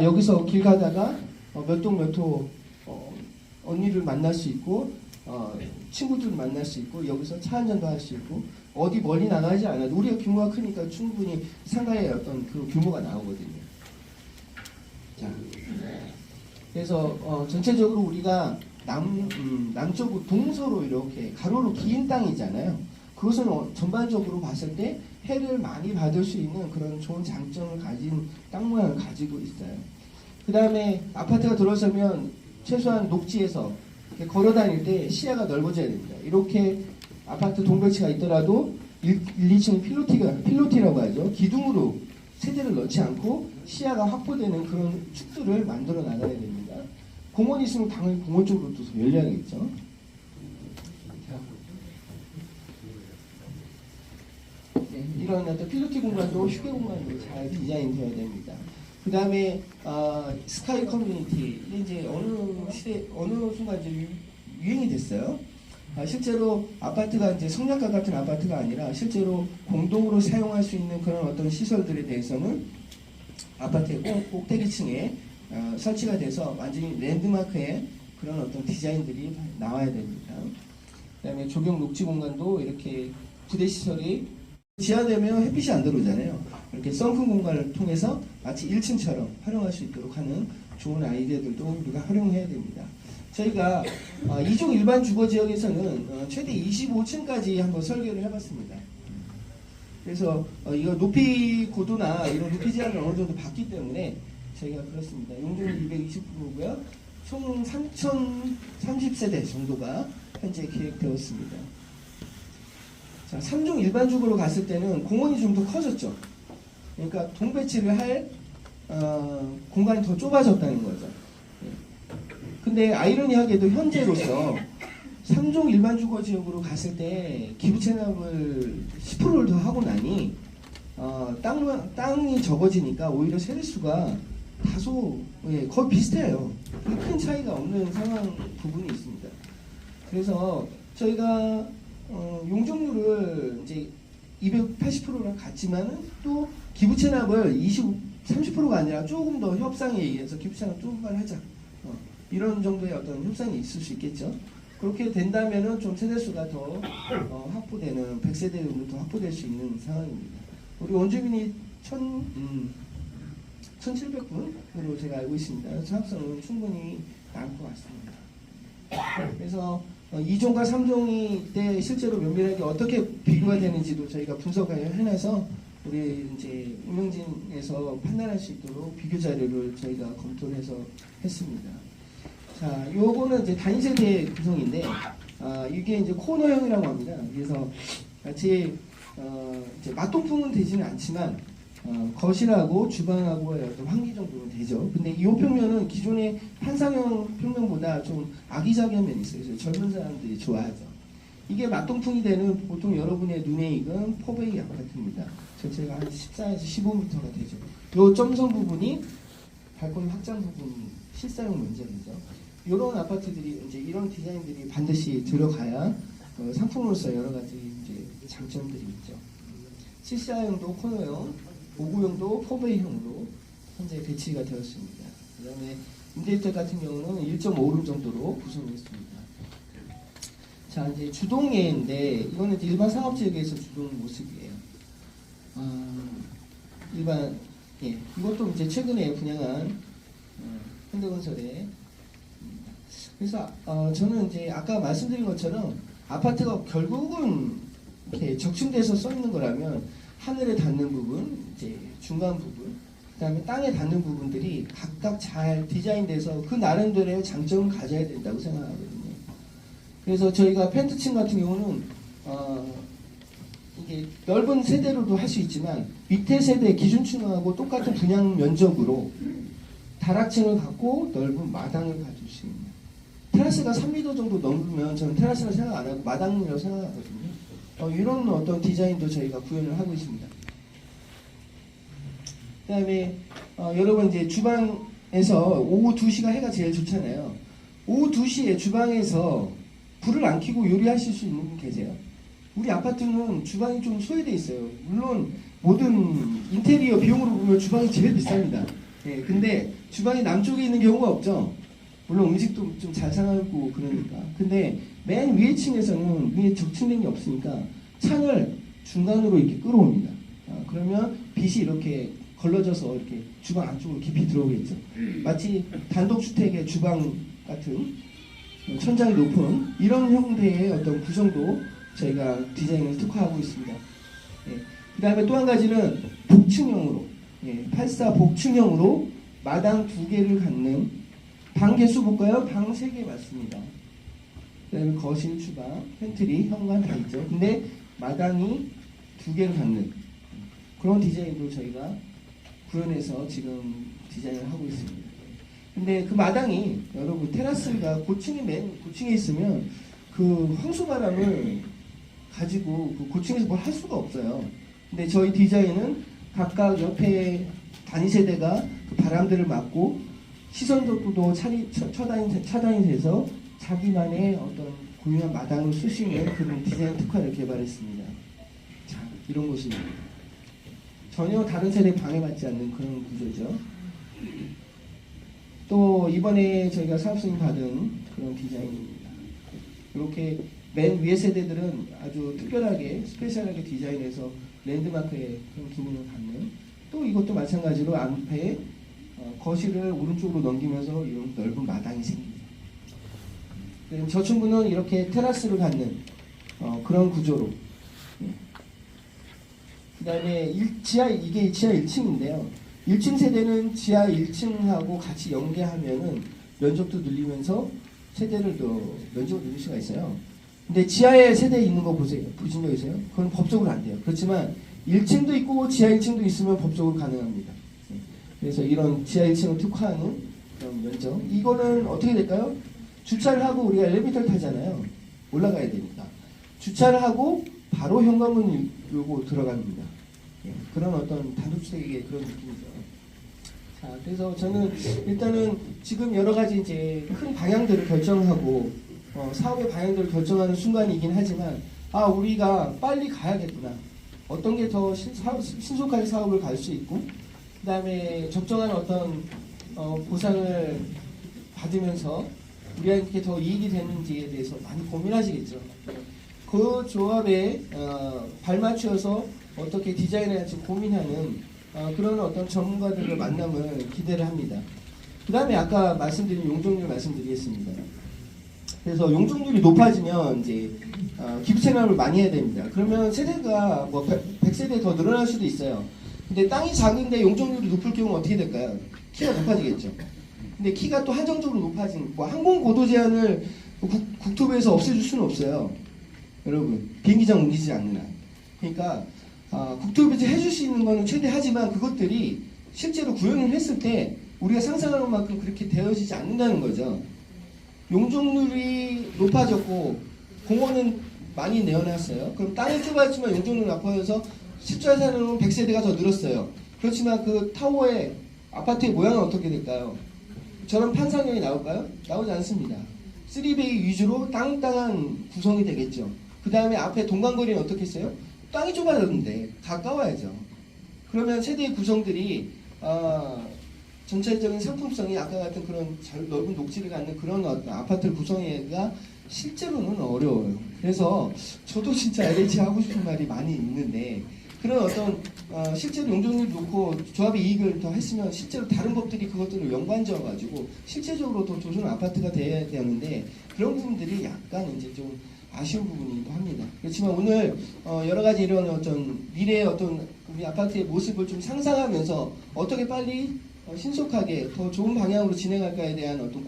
여기서 길 가다가 몇 동 몇 호 언니를 만날 수 있고 친구들을 만날 수 있고 여기서 차 한잔도 할 수 있고 어디 멀리 나가지 않아도 우리가 규모가 크니까 충분히 상가의 어떤 그 규모가 나오거든요. 자, 그래서 전체적으로 우리가 남쪽으로 동서로 이렇게 가로로 긴 땅이잖아요. 그것은 전반적으로 봤을 때 해를 많이 받을 수 있는 그런 좋은 장점을 가진 땅 모양을 가지고 있어요. 그 다음에 아파트가 들어서면 최소한 녹지에서 이렇게 걸어 다닐 때 시야가 넓어져야 됩니다. 이렇게 아파트 동백치가 있더라도 1, 2층 필로티라고 하죠. 기둥으로 세대를 넣지 않고 시야가 확보되는 그런 축들을 만들어 나가야 됩니다. 공원이 있으면 당연히 공원 쪽으로 또 열려야겠죠. 자, 네, 이런 어떤 필로티 공간도 휴게 공간도 잘 디자인되어야 됩니다. 그 다음에 스카이 커뮤니티 이제 어느 순간 이제 유행이 됐어요. 실제로 아파트가 이제 성약과 같은 아파트가 아니라 실제로 공동으로 사용할 수 있는 그런 어떤 시설들에 대해서는 아파트의 꼭대기층에 설치가 돼서 완전히 랜드마크의 그런 어떤 디자인들이 나와야 됩니다. 그다음에 조경 녹지 공간도 이렇게 부대 시설이 지하되면 햇빛이 안 들어오잖아요. 이렇게 썬큰 공간을 통해서 마치 1층처럼 활용할 수 있도록 하는 좋은 아이디어들도 우리가 활용해야 됩니다. 저희가 이종 일반 주거 지역에서는 최대 25층까지 한번 설계를 해봤습니다. 그래서 이거 높이 고도나 이런 높이 제한을 어느 정도 받기 때문에 저희가 그렇습니다. 용적률 220%고요. 총 3,030세대 정도가 현재 계획되었습니다. 자, 3종 일반 주거로 갔을 때는 공원이 좀 더 커졌죠. 그러니까 동배치를 할 공간이 더 좁아졌다는 거죠. 근데 아이러니하게도 현재로서 3종 일반 주거 지역으로 갔을 때 기부 체납을 10%를 더 하고 나니 땅이 적어지니까 오히려 세대수가 다소 거의 비슷해요. 큰 차이가 없는 상황 부분이 있습니다. 그래서 저희가 용적률을 이제 280%랑 같지만은 또 기부 체납을 30%가 아니라 조금 더 협상에 의해서 기부 체납 조금만 하자. 이런 정도의 어떤 협상이 있을 수 있겠죠. 그렇게 된다면은 좀 세대수가 더 확보되는 100세대 정도 더 확보될 수 있는 상황입니다. 우리 원주민이 1,700분으로 제가 알고 있습니다. 그래서 합성은 충분히 나을 것 같습니다. 그래서 2종과 3종이 때 실제로 면밀하게 어떻게 비교가 되는지도 저희가 분석을 해놔서 우리 이제 운영진에서 판단할 수 있도록 비교 자료를 저희가 검토를 해서 했습니다. 자, 요거는 이제 단세대 구성인데, 이게 이제 코너형이라고 합니다. 그래서 같이, 이제 맞동풍은 되지는 않지만, 거실하고 주방하고의 어떤 환기 정도는 되죠. 근데 이 평면은 기존의 판상형 평면보다 좀 아기자기한 면이 있어요. 그래서 젊은 사람들이 좋아하죠. 이게 맞동풍이 되는 보통 여러분의 눈에 익은 포베이 아파트입니다. 전체가 한 14에서 15m가 되죠. 요 점선 부분이 발코니 확장 부분 실사용 면적이죠. 이런 아파트들이 이제 이런 디자인들이 반드시 들어가야 상품으로서 여러 가지 이제 장점들이 있죠. 실사용도 코너형, 5구형도 포베이형으로 현재 배치가 되었습니다. 그다음에 임대주택 같은 경우는 1.5룸 정도로 구성했습니다. 자, 이제 주동예인데 이거는 이제 일반 상업지역에서 주동 모습이에요. 일반 이것도 이제 최근에 분양한 현대건설의 그래서 저는 이제 아까 말씀드린 것처럼 아파트가 결국은 이렇게 적층돼서 써 있는 거라면 하늘에 닿는 부분, 이제 중간 부분, 그다음에 땅에 닿는 부분들이 각각 잘 디자인돼서 그 나름대로의 장점을 가져야 된다고 생각하거든요. 그래서 저희가 펜트층 같은 경우는 이게 넓은 세대로도 할 수 있지만 밑에 세대 기준층하고 똑같은 분양 면적으로 다락층을 갖고 넓은 마당을 가질 수 있는 테라스가 3m 정도 넘으면 저는 테라스를 생각 안 하고 마당이라고 생각하거든요. 이런 어떤 디자인도 저희가 구현을 하고 있습니다. 그 다음에 여러분 이제 주방에서 오후 2시가 해가 제일 좋잖아요. 오후 2시에 주방에서 불을 안 켜고 요리하실 수 있는 분 계세요? 우리 아파트는 주방이 좀 소외돼 있어요. 물론 모든 인테리어 비용으로 보면 주방이 제일 비쌉니다. 근데 주방이 남쪽에 있는 경우가 없죠. 물론 음식도 좀 잘 사가고 그러니까. 근데 맨 위에 층에서는 위에 적층된 게 없으니까 창을 중간으로 이렇게 끌어옵니다. 그러면 빛이 이렇게 걸러져서 이렇게 주방 안쪽으로 깊이 들어오겠죠. 마치 단독주택의 주방 같은 천장이 높은 이런 형태의 어떤 구성도 저희가 디자인을 특화하고 있습니다. 그 다음에 또 한 가지는 복층형으로 84 복층형으로 마당 2개를 갖는 방 개수 볼까요? 방 3개 맞습니다. 그 다음에 거실, 주방, 팬트리, 현관 다 있죠. 근데 마당이 2개를 갖는 그런 디자인도 저희가 구현해서 지금 디자인을 하고 있습니다. 근데 그 마당이 여러분 테라스가 고층이 맨 고층에 있으면 그 황소바람을 가지고 그 고층에서 뭘 할 수가 없어요. 근데 저희 디자인은 각각 옆에 단위 세대가 그 바람들을 막고 시선 적도도 차단이 돼서 자기만의 어떤 고유한 마당을 쓸 수 있는 그런 디자인 특화를 개발했습니다. 자, 이런 모습입니다. 전혀 다른 세대에 방해받지 않는 그런 구조죠. 또 이번에 저희가 사업승인 받은 그런 디자인입니다. 이렇게 맨 위에 세대들은 아주 특별하게 스페셜하게 디자인해서 랜드마크의 그런 기능을 갖는, 또 이것도 마찬가지로 앞에 거실을 오른쪽으로 넘기면서 이런 넓은 마당이 생깁니다. 그럼 저층부는 이렇게 테라스를 갖는 그런 구조로. 그 다음에 이게 지하 1층인데요. 1층 세대는 지하 1층하고 같이 연계하면은 면적도 늘리면서 세대를 더 면적을 늘릴 수가 있어요. 근데 지하에 세대 있는 거 보신 적 있어요? 그건 법적으로 안 돼요. 그렇지만 1층도 있고 지하 1층도 있으면 법적으로 가능합니다. 그래서 이런 지하 1층을 특화하는 그런 면적. 이거는 어떻게 될까요? 주차를 하고 우리가 엘리베이터를 타잖아요. 올라가야 되니까. 주차를 하고 바로 현관문 열고 들어갑니다. 그런 어떤 단독주택의 그런 느낌이죠. 자, 그래서 저는 일단은 지금 여러 가지 이제 큰 방향들을 결정하고 사업의 방향들을 결정하는 순간이긴 하지만 우리가 빨리 가야겠구나. 어떤 게 더 신속하게 사업을 갈 수 있고 그 다음에 적정한 어떤 보상을 받으면서 우리한테 더 이익이 되는지에 대해서 많이 고민하시겠죠. 그 조합에 발맞추어서 어떻게 디자인을 할지 고민하는 그런 어떤 전문가들을 만남을 기대를 합니다. 그 다음에 아까 말씀드린 용적률 말씀드리겠습니다. 그래서 용적률이 높아지면 이제 기부 채납을 많이 해야 됩니다. 그러면 세대가 뭐 100세대 더 늘어날 수도 있어요. 근데 땅이 작은데 용적률이 높을 경우는 어떻게 될까요? 키가 높아지겠죠. 근데 키가 또 한정적으로 높아진 뭐 항공 고도 제한을 국토부에서 없애줄 수는 없어요. 여러분 비행기장 옮기지 않는 한. 그러니까 국토부에서 해줄 수 있는 거는 최대하지만 그것들이 실제로 구현을 했을 때 우리가 상상하는 만큼 그렇게 되어지지 않는다는 거죠. 용적률이 높아졌고 공원은 많이 내어놨어요. 그럼 땅이 좁아지만 용적률이 높아져서 실제 사는 100세대가 더 늘었어요. 그렇지만 그 타워의 아파트의 모양은 어떻게 될까요? 저런 판상형이 나올까요? 나오지 않습니다. 3베이 위주로 땅땅한 구성이 되겠죠. 그 다음에 앞에 동간거리는 어떻게 했어요? 땅이 좁아졌는데 가까워야죠. 그러면 세대의 구성들이 전체적인 상품성이 아까 같은 그런 넓은 녹지를 갖는 그런 아파트 구성하기가 실제로는 어려워요. 그래서 저도 진짜 LH 하고 싶은 말이 많이 있는데 그런 어떤 실제로 용적률이 높고 조합의 이익을 더 했으면 실제로 다른 법들이 그것들을 연관지어 가지고 실제적으로 더 조선 아파트가 돼야 되는데 그런 부분들이 약간 이제 좀 아쉬운 부분이기도 합니다. 그렇지만 오늘 여러 가지 이런 어떤 미래의 어떤 우리 아파트의 모습을 좀 상상하면서 어떻게 빨리 신속하게 더 좋은 방향으로 진행할까에 대한 어떤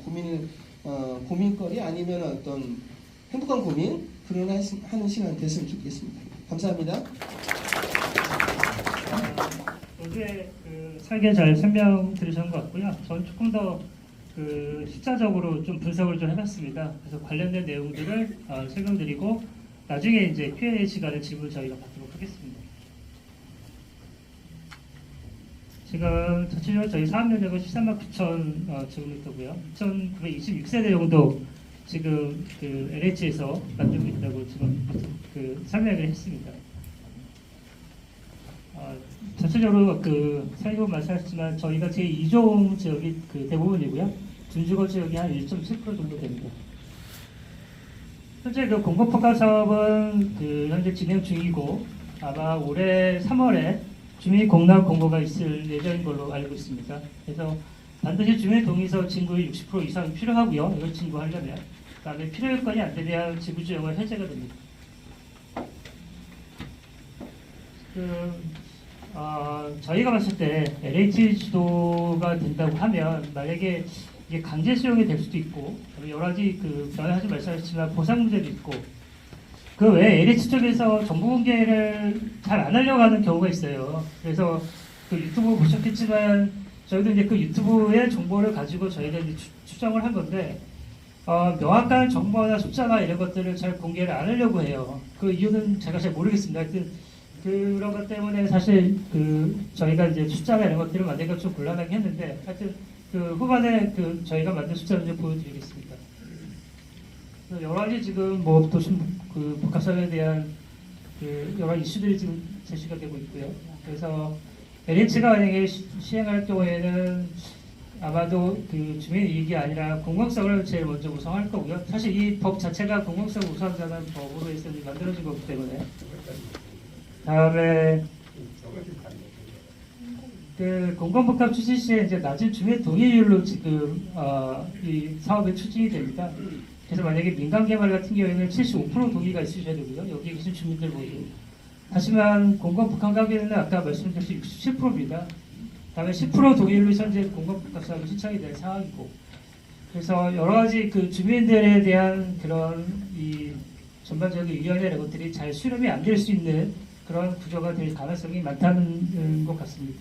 고민거리 아니면 어떤 행복한 고민 그런 하는 시간 됐으면 좋겠습니다. 감사합니다. 어제 설계 잘 설명 들으신 것 같고요. 전 조금 더 숫자적으로 좀 분석을 좀 해봤습니다. 그래서 관련된 내용들을 설명드리고 나중에 이제 Q&A 시간을 질문 저희가 받도록 하겠습니다. 지금 전체적으로 저희 사업 면적은 13만 9천 제곱미터고요. 2,926세대 정도 지금 LH에서 만들고 있다고 지금 설명을 했습니다. 전체적으로 설명 말씀하셨지만 저희가 제2종 지역이 대부분이고요. 준주거 지역이 한 1.7% 정도 됩니다. 현재 공급허가 사업은 현재 진행 중이고 아마 올해 3월에 주민 공납 공고가 있을 예정인 걸로 알고 있습니다. 그래서 반드시 주민 동의서 진구의 60% 이상 필요하고요. 이걸 진구하려면 그다음에 필요 요건이 안 되면 지구지역은 해제가 됩니다. 저희가 봤을 때 LH 주도가 된다고 하면 만약에 이게 강제 수용이 될 수도 있고 여러 가지 전에 하지 말씀하셨지만 보상 문제도 있고 그 외에 LH 쪽에서 정보 공개를 잘 안 하려고 하는 경우가 있어요. 그래서 유튜브 보셨겠지만 저희도 이제 유튜브의 정보를 가지고 저희가 이제 추정을 한 건데 명확한 정보나 숫자나 이런 것들을 잘 공개를 안 하려고 해요. 그 이유는 제가 잘 모르겠습니다. 하여튼 그런 것 때문에 사실 저희가 이제 숫자나 이런 것들을 만들기가 좀 곤란하게 했는데, 하여튼 후반에 저희가 만든 숫자를 좀 보여드리겠습니다. 여러 가지 지금 뭐 도심 복합사회에 대한 여러 이슈들이 지금 제시가 되고 있고요. 그래서 LH가 만약에 시행할 경우에는 아마도 주민 이익이 아니라 공공성을 제일 먼저 우선할 거고요. 사실 이 법 자체가 공공성 우선자는 법으로 해서 만들어진 거기 때문에. 다음에 공공복합 추진 시에 이제 낮은 주민 동의율로 지금 이 사업이 추진이 됩니다. 그래서 만약에 민간 개발 같은 경우에는 75% 동의가 있으셔야 되고요. 여기 계신 주민들 모두. 하지만 공공복합 가격에는 아까 말씀드린 67%입니다. 다음에 10% 동의율로 현재 공공복합 사업이 신청이 될 상황이고, 그래서 여러 가지 주민들에 대한 그런 이 전반적인 의견이나 이런 것들이 잘 수렴이 안 될 수 있는 그런 구조가 될 가능성이 많다는 것 같습니다.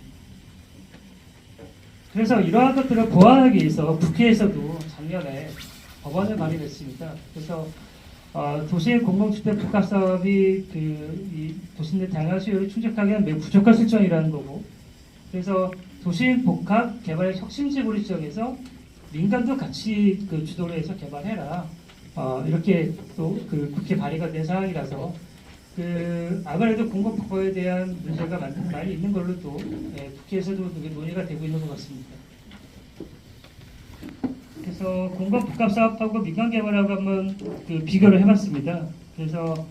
그래서 이러한 것들을 보완하기 위해서 국회에서도 작년에 법안을 발의했습니다. 그래서 도시의 공공주택 복합 사업이 이 도시의 다양한 수요를 충족하기에는 매우 부족한 실정이라는 거고, 그래서 도시인 복합 개발의 혁신지구를 지정해서 민간도 같이 주도를 해서 개발해라. 이렇게 또 국회 발의가 된 상황이라서 아무래도 공공복합에 대한 문제가 많이 있는 걸로 또 국회에서도 논의가 되고 있는 것 같습니다. 그래서 공공복합 사업하고 민간 개발하고 한번 비교를 해봤습니다. 그래서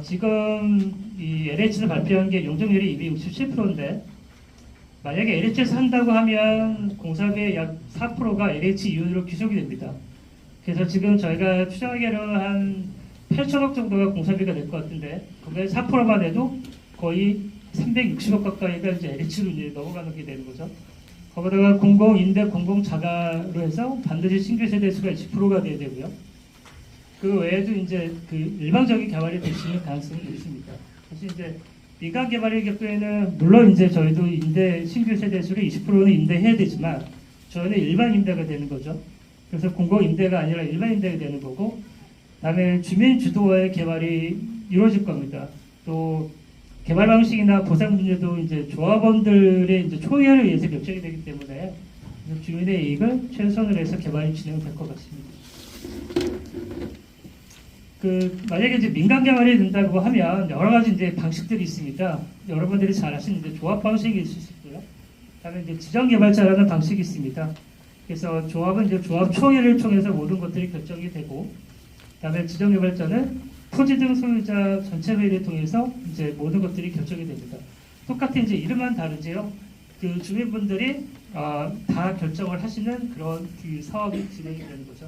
지금 이 LH에서 발표한 게 용적률이 267%인데, 만약에 LH에서 한다고 하면 공사비의 약 4%가 LH 이윤으로 귀속이 됩니다. 그래서 지금 저희가 추정하기로는 한 8천억 정도가 공사비가 될 것 같은데, 그게 4%만 해도 거의 360억 가까이가 이제 LH로 이제 넘어가는 게 되는 거죠. 거기다가 공공임대, 공공자가로 해서 반드시 신규 세대 수가 20%가 돼야 되고요. 그 외에도 이제 일방적인 개발이 될 수 있는 가능성이 있습니다. 사실 이제 민간 개발의 경우에는 물론 이제 저희도 신규 세대 수를 20%는 임대해야 되지만 저희는 일반 임대가 되는 거죠. 그래서 공공 임대가 아니라 일반 임대가 되는 거고, 그다음에 주민 주도의 개발이 이루어질 겁니다. 또 개발 방식이나 보상 문제도 이제 조합원들의 이제 초의회를 위해서 결정이 되기 때문에 주민의 이익을 최선으로 해서 개발이 진행될 것 같습니다. 만약에 이제 민간 개발이 된다고 하면 여러 가지 이제 방식들이 있습니다. 여러분들이 잘 아시는 이제 조합 방식이 있을 수 있고요. 그다음에 이제 지정 개발자라는 방식이 있습니다. 그래서 조합은 이제 조합 초의회를 통해서 모든 것들이 결정이 되고, 그다음에 지정 개발자는 토지 등 소유자 전체 회의를 통해서 이제 모든 것들이 결정이 됩니다. 똑같은 이제 이름만 다르지요. 주민분들이 다 결정을 하시는 그런 사업이 진행이 되는 거죠.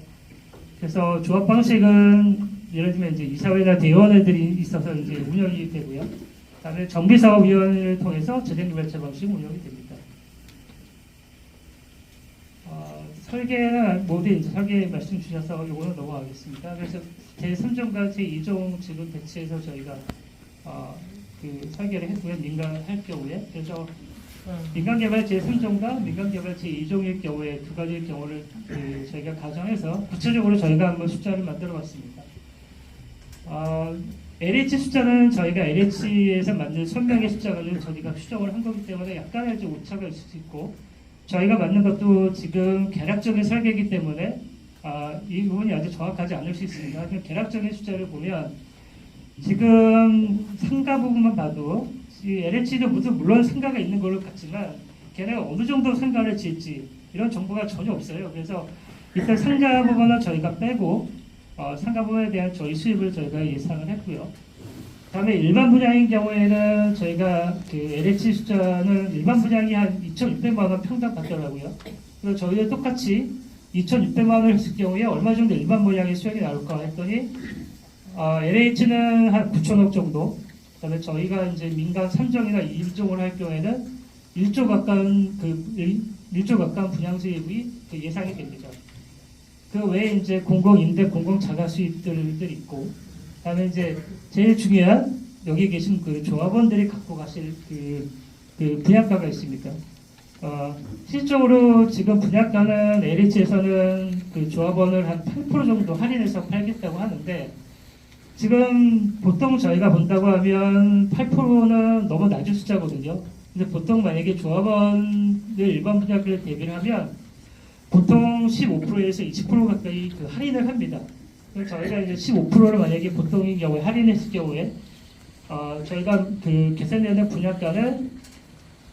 그래서 조합 방식은 예를 들면 이제 이사회나 대의원회들이 있어서 이제 운영이 되고요. 그다음에 정비사업위원회를 통해서 재정개발자 방식 운영이 됩니다. 설계는 모두 이제 설계 말씀 주셔서 이거는 넘어가겠습니다. 그래서 제3종과 제2종 지금 배치해서 저희가 설계를 했고요. 민간 할 경우에. 그래서 민간개발 제3종과 민간개발 제2종일 경우에 두 가지의 경우를 저희가 가정해서 구체적으로 저희가 한번 숫자를 만들어 봤습니다. LH 숫자는 저희가 LH에서 만든 설명의 숫자가 저희가 수정을 한 거기 때문에 약간의 좀 오차가 있을 수 있고, 저희가 만든 것도 지금 계략적인 설계이기 때문에 이 부분이 아주 정확하지 않을 수 있습니다. 계략적인 숫자를 보면 지금 상가 부분만 봐도 이 LH도 물론 상가가 있는 걸로 같지만 걔네가 어느 정도 상가를 지을지 이런 정보가 전혀 없어요. 그래서 일단 상가 부분은 저희가 빼고 상가 부분에 대한 저희 수입을 저희가 예상을 했고요. 다음에 일반 분양인 경우에는 저희가 LH 숫자는 일반 분양이 한 2,600만 원 평당 받더라고요. 그래서 저희도 똑같이 2,600만 원을 했을 경우에 얼마 정도 일반 분양의 수익이 나올까 했더니 LH는 한 9천억 정도, 그다음에 저희가 이제 민간 3종이나 1종을 할 경우에는 1조 가까운 분양 수입이 예상이 됩니다. 그 외에 이제 공공임대, 공공자가 수입들이 있고, 그다음에 이제 제일 중요한 여기 계신 조합원들이 갖고 가실 분양가가 있습니다. 실질적으로 지금 분양가는 LH에서는 그 조합원을 한 8% 정도 할인해서 팔겠다고 하는데 지금 보통 저희가 본다고 하면 8%는 너무 낮은 숫자거든요. 근데 보통 만약에 조합원을 일반 분양가를 대비를 하면 보통 15%에서 20% 가까이 그 할인을 합니다. 그래서 저희가 이제 15%를 만약에 보통인 경우에 할인했을 경우에 저희가 그 계산되는 분양가는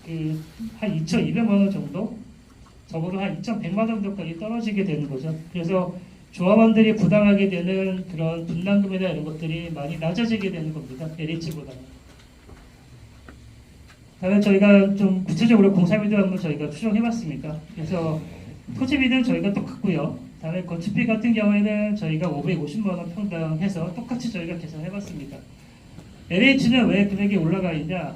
그 한 2,200만 원 정도, 적어도 한 2,100만 원 정도까지 떨어지게 되는 거죠. 그래서 조합원들이 부담하게 되는 그런 분담금이나 이런 것들이 많이 낮아지게 되는 겁니다. LH보다는. 다음에 저희가 좀 구체적으로 공사비도 한번 저희가 추정해봤습니다. 그래서 토지비는 저희가 똑같고요. 다음에 건축비 같은 경우에는 저희가 550만 원 평당 해서 똑같이 저희가 계산해봤습니다. LH는 왜 금액이 올라가 있냐?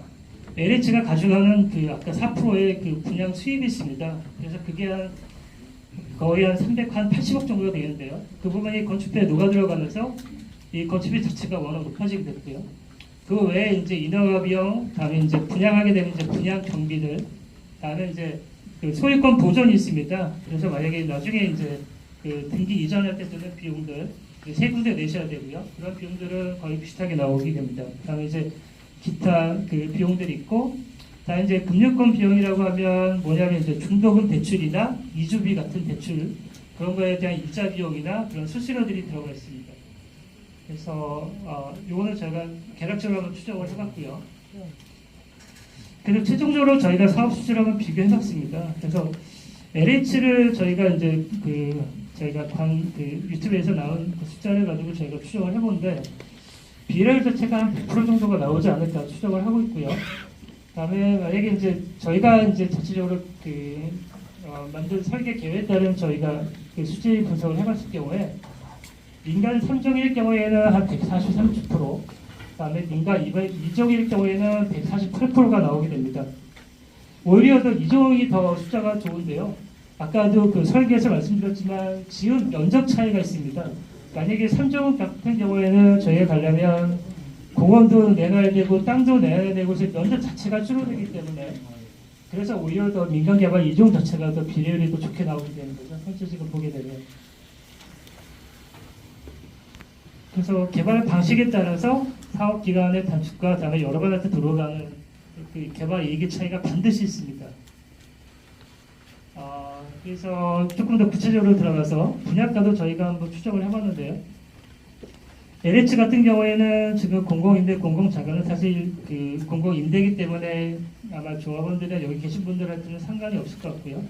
LH가 가져가는 그 아까 4%의 그 분양 수입이 있습니다. 그래서 그게 거의 한 380억 정도가 되는데요. 그 부분이 건축비에 녹아 들어가면서 이 건축비 자체가 워낙 높아지게 됐고요. 그 외에 이제 인허가 비용, 다음에 이제 분양하게 되면 이제 분양 경비들, 다음에 이제 그 소유권 보존이 있습니다. 그래서 만약에 나중에 이제 그 등기 이전할 때 드는 비용들 세 군데 내셔야 되고요. 그런 비용들은 거의 비슷하게 나오게 됩니다. 다음에 이제 기타 그 비용들이 있고, 다 이제 금융권 비용이라고 하면 뭐냐면 이제 중도금 대출이나 이주비 같은 대출 그런 거에 대한 이자 비용이나 그런 수수료들이 들어가 있습니다. 그래서 요거는 제가 계략적으로 한번 추정을 해봤고요. 그리고 최종적으로 저희가 사업 수지를 한번 비교해봤습니다. 그래서 LH를 저희가 이제 저희가 유튜브에서 나온 그 숫자를 가지고 저희가 추정을 해보는데 비례율 자체가 한 100% 정도가 나오지 않을까 추정을 하고 있고요. 다음에 만약에 이제 저희가 이제 자체적으로 만든 설계 계획에 따른 저희가 그 수지 분석을 해봤을 경우에 민간 3종일 경우에는 한 143%, 그다음에 민간 2종일 경우에는 148%가 나오게 됩니다. 오히려 더 2종이 더 숫자가 좋은데요. 아까도 그 설계에서 말씀드렸지만 지은 면적 차이가 있습니다. 만약에 3종 같은 경우에는 저희가 가려면 공원도 내놔야 되고 땅도 내야 되고 해서 면적 자체가 줄어들기 때문에 그래서 오히려 더 민간 개발 2종 자체가 더 비례율이 더 좋게 나오게 되는 거죠. 현재 지금 보게 되면. 그래서 개발 방식에 따라서 사업 기간의 단축과 다음에 여러 가지 들어가는 그 개발 이익의 차이가 반드시 있습니다. 그래서 조금 더 구체적으로 들어가서 분양가도 저희가 한번 추정을 해봤는데요. LH 같은 경우에는 지금 공공임대, 공공자가는 사실 그 공공임대이기 때문에 아마 조합원들이나 여기 계신 분들한테는 상관이 없을 것 같고요.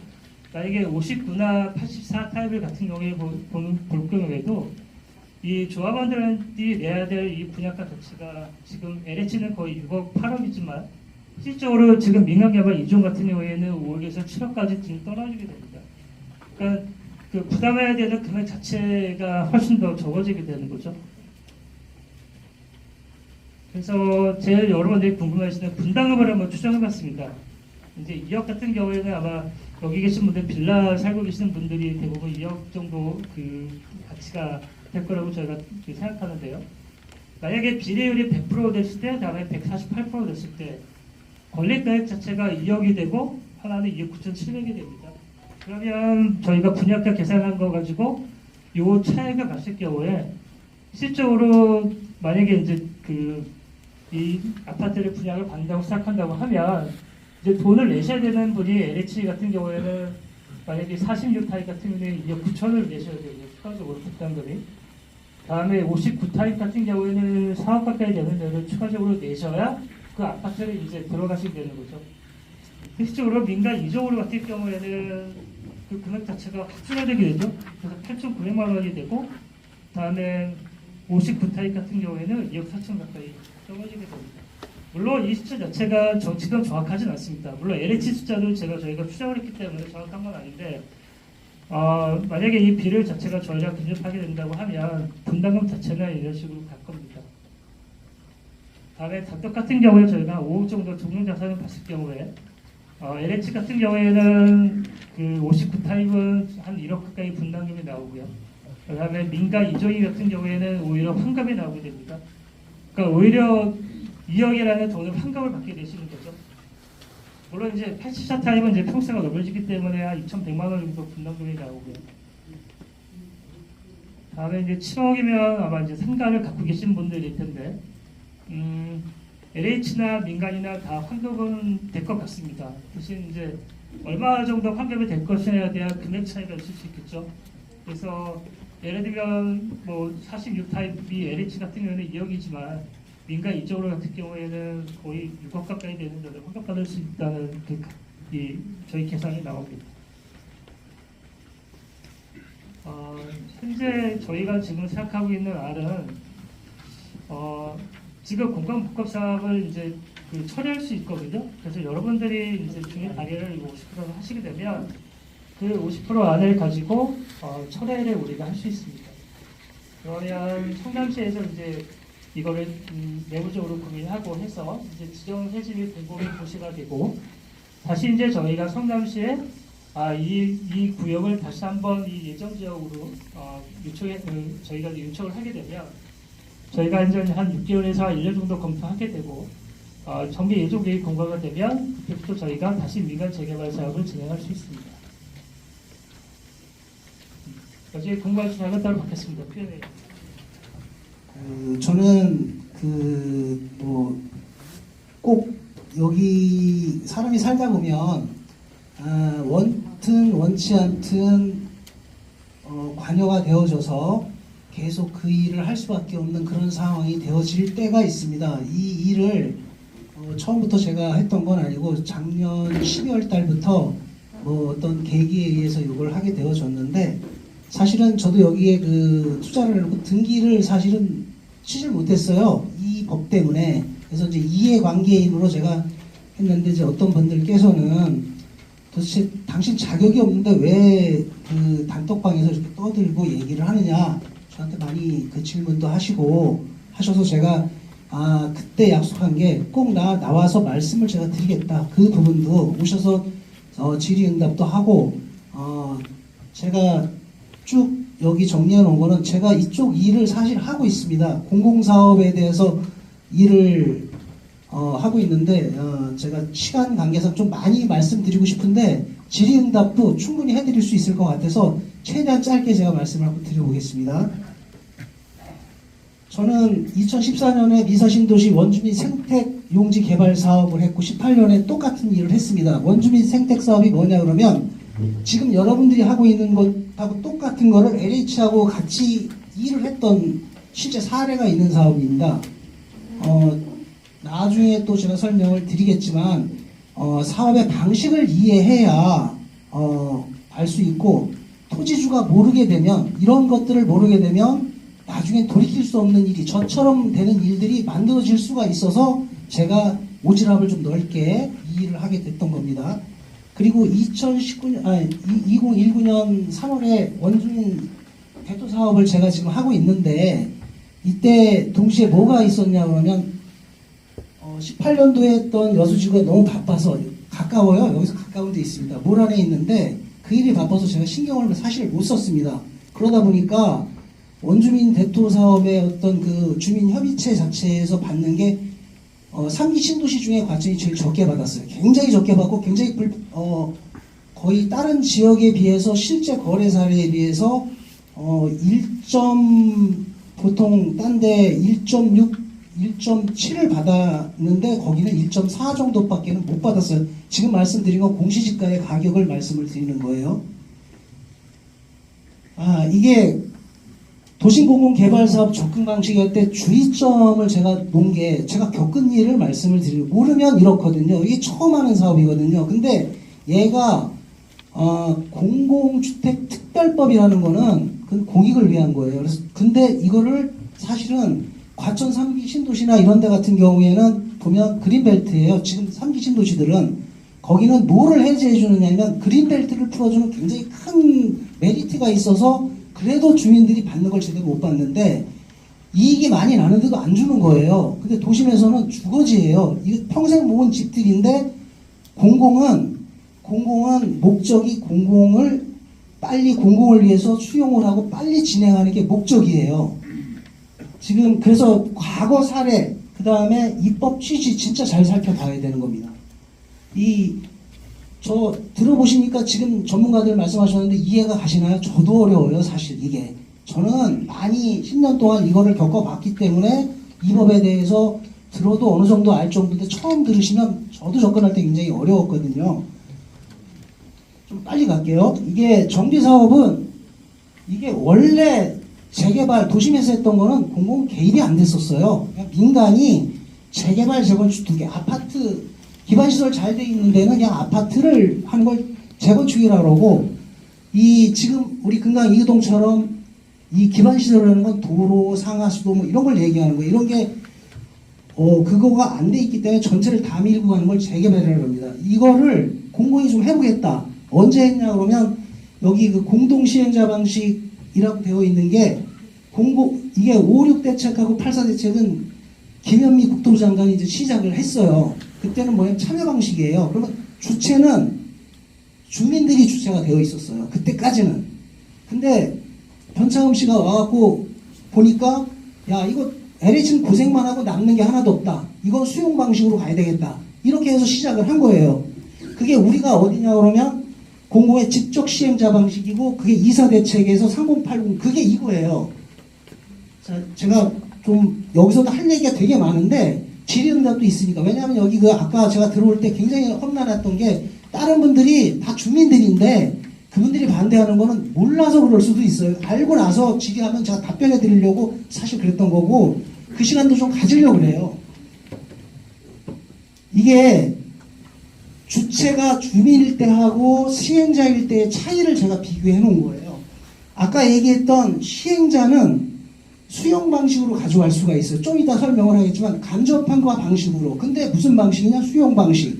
만약에 59나 84 타입을 같은 경우에 볼 경우에도 이 조합원들이 내야 될 이 분양가 자체가 지금 LH는 거의 6억 8억이지만 실질적으로 지금 민간개발 2종 같은 경우에는 5억에서 7억까지 지금 떨어지게 됩니다. 그러니까 그 부담해야 되는 금액 자체가 훨씬 더 적어지게 되는 거죠. 그래서 제일 여러분들이 궁금해하시는 분담금을 한번 추정해봤습니다. 이제 2억 같은 경우에는 아마 여기 계신 분들 빌라 살고 계시는 분들이 대부분 2억 정도 그 가치가 될 거라고 저희가 생각하는데요. 만약에 비례율이 100% 됐을 때, 다음에 148% 됐을 때 권리가액 자체가 2억이 되고 하나는 2억 9,700이 됩니다. 그러면 저희가 분양가 계산한 거 가지고 요 차이가 봤을 경우에 실적으로 만약에 이제 이 아파트를 분양을 받는다고 생각한다고 하면 이제 돈을 내셔야 되는 분이 LH 같은 경우에는 만약에 46타입 같은 경우에는 2억 9천을 내셔야 되고요. 추가적으로 부담금이. 다음에 59타입 같은 경우에는 4억 가까이 되는 데를 추가적으로 내셔야 그 아파트를 이제 들어가시게 되는 거죠. 실질적으로 민간 2종으로 같은 경우에는 그 금액 자체가 확 줄어들게 되죠. 그래서 8,900만 원이 되고, 다음에 59타입 같은 경우에는 2억 4천 가까이 떨어지게 됩니다. 물론 이 숫자 자체가 지금 정확하진 않습니다. 물론 LH 숫자도 저희가 추정을 했기 때문에 정확한 건 아닌데, 만약에 이 비율 자체가 저희가 근접하게 된다고 하면 분담금 자체는 이런 식으로 갈 겁니다. 다음에 단독 같은 경우에 저희가 5억 정도 종료자산을 봤을 경우에 LH 같은 경우에는 그 59타입은 한 1억 가까이 분담금이 나오고요. 그 다음에 민간 2종이 같은 경우에는 오히려 환급이 나오게 됩니다. 그러니까 오히려 2억이라는 돈을 환급을 받게 되시는 거죠. 물론 이제 84 타입은 이제 평수가 넓어지기 때문에 한 2,100만 원 정도 분담금이 나오고요. 다음에 이제 7억이면 아마 이제 상가를 갖고 계신 분들일 텐데, LH나 민간이나 다 환급은 될 것 같습니다. 대신 이제 얼마 정도 환급이 될 것이냐에 대한 금액 차이가 있을 수 있겠죠. 그래서 예를 들면 뭐 46 타입이 LH 같은 경우는 2억이지만 민간 이쪽으로 같은 경우에는 거의 6억 가까이 되는 데를 환급받을 수 있다는 저희 계산이 나옵니다. 현재 저희가 지금 생각하고 있는 R은 지금 공간복합 사업을 이제 처리할 수 있거든요. 그래서 여러분들이 이제 중위 발의를 50%로 하시게 되면 그 50% 안을 가지고 철회를 우리가 할 수 있습니다. 그러면 성남시에서 이제 이거를 내부적으로 고민하고 해서 이제 지정 해지비 공고를 고시가 되고 다시 이제 저희가 성남시에 이 구역을 다시 한번 이 예정 지역으로 저희가 요청을 하게 되면 저희가 이제 한 6개월에서 1년 정도 검토하게 되고 정비 예정 계획 공고가 되면 그때부터 저희가 다시 민간 재개발 사업을 진행할 수 있습니다. 어제 공고할 사항은 따로 받겠습니다. Q&A. 저는 꼭 여기 사람이 살다 보면 원튼 원치 않든 관여가 되어져서 계속 그 일을 할 수밖에 없는 그런 상황이 되어질 때가 있습니다. 이 일을 처음부터 제가 했던 건 아니고 작년 12월 달부터 어떤 계기에 의해서 이걸 하게 되어졌는데 사실은 저도 여기에 투자를 해놓고 등기를 사실은 치질 못했어요. 이 법 때문에. 그래서 이제 이해관계인으로 제가 했는데 이제 어떤 분들께서는 도대체 당신 자격이 없는데 왜 단톡방에서 이렇게 떠들고 얘기를 하느냐 저한테 많이 그 질문도 하셔서 제가 그때 약속한 게 꼭 나와서 말씀을 제가 드리겠다. 그 부분도 오셔서 질의응답도 하고 제가 쭉 여기 정리해 놓은 거는 제가 이쪽 일을 사실 하고 있습니다. 공공사업에 대해서 일을 하고 있는데 제가 시간 관계상 좀 많이 말씀드리고 싶은데 질의응답도 충분히 해드릴 수 있을 것 같아서 최대한 짧게 제가 말씀을 한번 드려보겠습니다. 저는 2014년에 미서신도시 원주민 생태 용지 개발 사업을 했고 18년에 똑같은 일을 했습니다. 원주민 생태 사업이 뭐냐 그러면 지금 여러분들이 하고 있는 것하고 똑같은 거를 LH하고 같이 일을 했던 실제 사례가 있는 사업입니다. 나중에 또 제가 설명을 드리겠지만 사업의 방식을 이해해야 알 수 있고 토지주가 모르게 되면 이런 것들을 모르게 되면 나중에 돌이킬 수 없는 일이 저처럼 되는 일들이 만들어질 수가 있어서 제가 오지랖을 좀 넓게 이 일을 하게 됐던 겁니다. 그리고 2019년 3월에 원주민 대토 사업을 제가 지금 하고 있는데 이때 동시에 뭐가 있었냐 그러면 18년도에 했던 여수지구가 너무 바빠서 가까워요. 여기서 가까운 데 있습니다. 모란에 있는데 그 일이 바빠서 제가 신경을 사실 못 썼습니다. 그러다 보니까 원주민 대토 사업의 어떤 그 주민협의체 자체에서 받는 게 3기 신도시 중에 과천이 제일 적게 받았어요. 굉장히 적게 받고 굉장히 거의 다른 지역에 비해서 실제 거래 사례에 비해서 보통 딴 데 1.6, 1.7을 받았는데 거기는 1.4 정도밖에 못 받았어요. 지금 말씀드린 건 공시지가의 가격을 말씀을 드리는 거예요. 이게 도심공공개발사업 접근 방식일 때 주의점을 제가 놓은 게 제가 겪은 일을 말씀을 드리고 모르면 이렇거든요. 이게 처음 하는 사업이거든요. 근데 얘가 공공주택특별법이라는 거는 그 공익을 위한 거예요. 그래서 근데 이거를 사실은 과천 3기 신도시나 이런 데 같은 경우에는 보면 그린벨트예요. 지금 3기 신도시들은 거기는 뭐를 해제해 주느냐면 그린벨트를 풀어주는 굉장히 큰 메리트가 있어서 그래도 주민들이 받는 걸 제대로 못 받는데 이익이 많이 나는데도 안 주는 거예요. 근데 도심에서는 주거지예요. 이게 평생 모은 집들인데 공공은 목적이 공공을 빨리 공공을 위해서 수용을 하고 빨리 진행하는 게 목적이에요. 지금 그래서 과거 사례 그 다음에 입법 취지 진짜 잘 살펴봐야 되는 겁니다. 저 들어보시니까 지금 전문가들 말씀하셨는데 이해가 가시나요? 저도 어려워요, 사실 이게. 저는 많이 10년 동안 이거를 겪어봤기 때문에 이 법에 대해서 들어도 어느 정도 알 정도인데 처음 들으시면 저도 접근할 때 굉장히 어려웠거든요. 좀 빨리 갈게요. 이게 정비사업은 이게 원래 재개발 도심에서 했던 거는 공공 개입이 안 됐었어요. 그냥 민간이 재개발 재건축 두 개, 아파트 기반시설 잘 돼 있는 데는 그냥 아파트를 하는 걸 재건축이라고 그러고, 이 지금 우리 금강 이교동처럼 이 기반시설이라는 건 도로, 상하수도 뭐 이런 걸 얘기하는 거예요. 이런 게 그거가 안 돼 있기 때문에 전체를 다 밀고 가는 걸 재개발이라고 합니다. 이거를 공공이 좀 해보겠다. 언제 했냐 그러면 여기 그 공동시행자 방식이라고 되어 있는 게 이게 5.6 대책하고 8.4 대책은 김현미 국토부 장관이 이제 시작을 했어요. 그때는 뭐냐면 참여 방식이에요. 그러면 주체는 주민들이 주체가 되어 있었어요. 그때까지는. 근데 변창흠 씨가 와갖고 보니까 야 이거 LH는 고생만 하고 남는 게 하나도 없다. 이건 수용 방식으로 가야 되겠다. 이렇게 해서 시작을 한 거예요. 그게 우리가 어디냐 그러면 공공의 직접 시행자 방식이고 그게 2.4 대책에서 3080 그게 이거예요. 자, 제가 좀 여기서도 할 얘기가 되게 많은데 질의응답도 있으니까. 왜냐하면 여기 그 아까 제가 들어올 때 굉장히 험난했던 게 다른 분들이 다 주민들인데 그분들이 반대하는 거는 몰라서 그럴 수도 있어요. 알고 나서 질의하면 제가 답변해 드리려고 사실 그랬던 거고 그 시간도 좀 가지려고 그래요. 이게 주체가 주민일 때하고 시행자일 때의 차이를 제가 비교해 놓은 거예요. 아까 얘기했던 시행자는 수용 방식으로 가져갈 수가 있어요. 좀 이따 설명을 하겠지만 간접한과 방식으로. 근데 무슨 방식이냐? 수용 방식.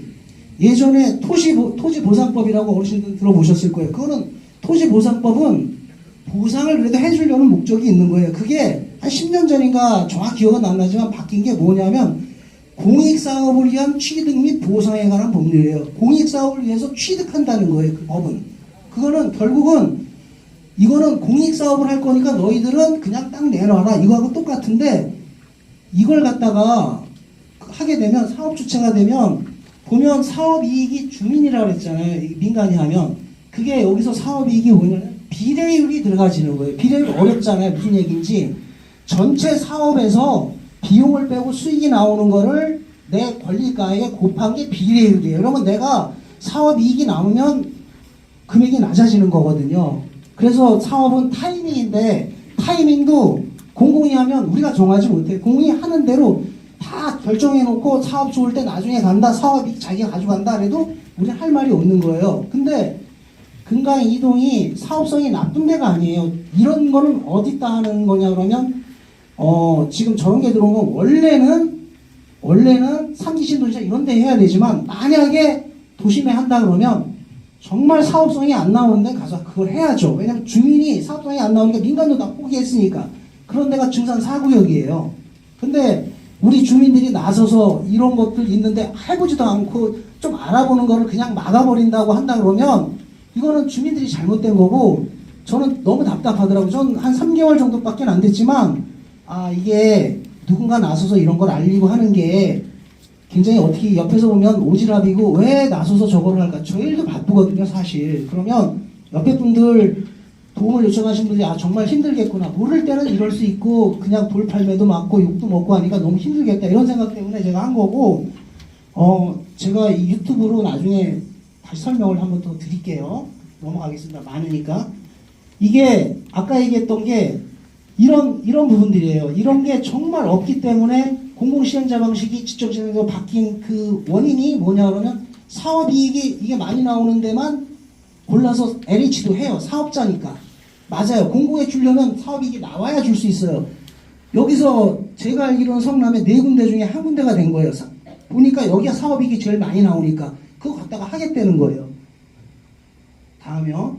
예전에 토지보상법이라고 어르신들 들어보셨을 거예요. 그거는 토지보상법은 보상을 그래도 해주려는 목적이 있는 거예요. 그게 한 10년 전인가 정확히 기억은 안 나지만 바뀐 게 뭐냐면 공익사업을 위한 취득 및 보상에 관한 법률이에요. 공익사업을 위해서 취득한다는 거예요. 그 법은. 그거는 결국은 이거는 공익사업을 할 거니까 너희들은 그냥 딱 내놔라. 이거하고 똑같은데 이걸 갖다가 하게 되면 사업주체가 되면 보면 사업이익이 주민이라고 그랬잖아요. 민간이 하면. 그게 여기서 사업이익이 뭐냐면 비례율이 들어가지는 거예요. 비례율 어렵잖아요. 무슨 얘기인지. 전체 사업에서 비용을 빼고 수익이 나오는 거를 내 권리가액에 곱한 게 비례율이에요. 그러면 내가 사업이익이 남으면 금액이 낮아지는 거거든요. 그래서 사업은 타이밍인데 타이밍도 공공이 하면 우리가 정하지 못해. 공공이 하는 대로 다 결정해놓고 사업 좋을 때 나중에 간다. 사업이 자기가 가져간다. 그래도 우리는 할 말이 없는 거예요. 근데 금강 이동이 사업성이 나쁜 데가 아니에요. 이런 거는 어디다 하는 거냐 그러면 지금 저런 게 들어온 건 원래는 삼지신도시나 이런 데 해야 되지만 만약에 도심에 한다 그러면 정말 사업성이 안 나오는데 가서 그걸 해야죠. 왜냐면 주민이 사업성이 안 나오니까 민간도 다 포기했으니까. 그런 데가 증산 4구역이에요. 근데 우리 주민들이 나서서 이런 것들 있는데 해보지도 않고 좀 알아보는 거를 그냥 막아버린다고 한다 그러면 이거는 주민들이 잘못된 거고 저는 너무 답답하더라고요. 전 한 3개월 정도밖에 안 됐지만 이게 누군가 나서서 이런 걸 알리고 하는 게 굉장히 어떻게 옆에서 보면 오지랖이고 왜 나서서 저거를 할까? 저 일도 바쁘거든요, 사실. 그러면 옆에 분들 도움을 요청하신 분들이 정말 힘들겠구나. 모를 때는 이럴 수 있고 그냥 돌팔매도 맞고 욕도 먹고 하니까 너무 힘들겠다. 이런 생각 때문에 제가 한 거고 제가 이 유튜브로 나중에 다시 설명을 한번 더 드릴게요. 넘어가겠습니다. 많으니까. 이게 아까 얘기했던 게 이런 부분들이에요. 이런 게 정말 없기 때문에 공공시행자 방식이 직접시행자로 바뀐 그 원인이 뭐냐 그러면 사업이익이 이게 많이 나오는 데만 골라서 LH도 해요. 사업자니까. 맞아요. 공공에 주려면 사업이익이 나와야 줄 수 있어요. 여기서 제가 알기로는 성남에 4군데 중에 한 군데가 된 거예요. 보니까 여기가 사업이익이 제일 많이 나오니까 그거 갖다가 하겠다는 거예요. 다음이요.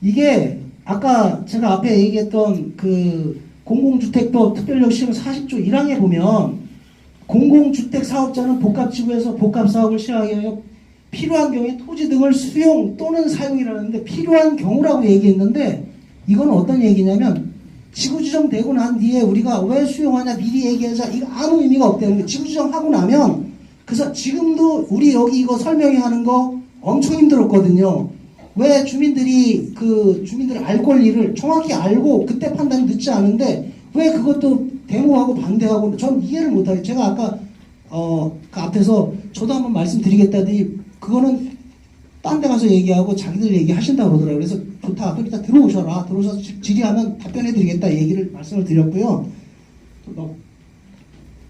이게 아까 제가 앞에 얘기했던 그 공공주택법 특별력 시행 40조 1항에 보면 공공주택 사업자는 복합지구에서 복합사업을 시행하기 위하여 필요한 경우에 토지 등을 수용 또는 사용이라는데 필요한 경우라고 얘기했는데 이건 어떤 얘기냐면 지구 지정되고 난 뒤에 우리가 왜 수용하냐 미리 얘기해서 이거 아무 의미가 없다는 거예요. 지구 지정하고 나면 그래서 지금도 우리 여기 이거 설명회 하는 거 엄청 힘들었거든요. 왜 주민들 알 권리를 정확히 알고 그때 판단이 늦지 않은데 왜 그것도 데모하고 반대하고 전 이해를 못하겠어요. 제가 아까 그 앞에서 저도 한번 말씀드리겠다더니 그거는 딴 데 가서 얘기하고 자기들 얘기하신다고 그러더라고요. 그래서 좋다. 그럼 일단 들어오셔서 질의하면 답변해드리겠다 얘기를 말씀을 드렸고요.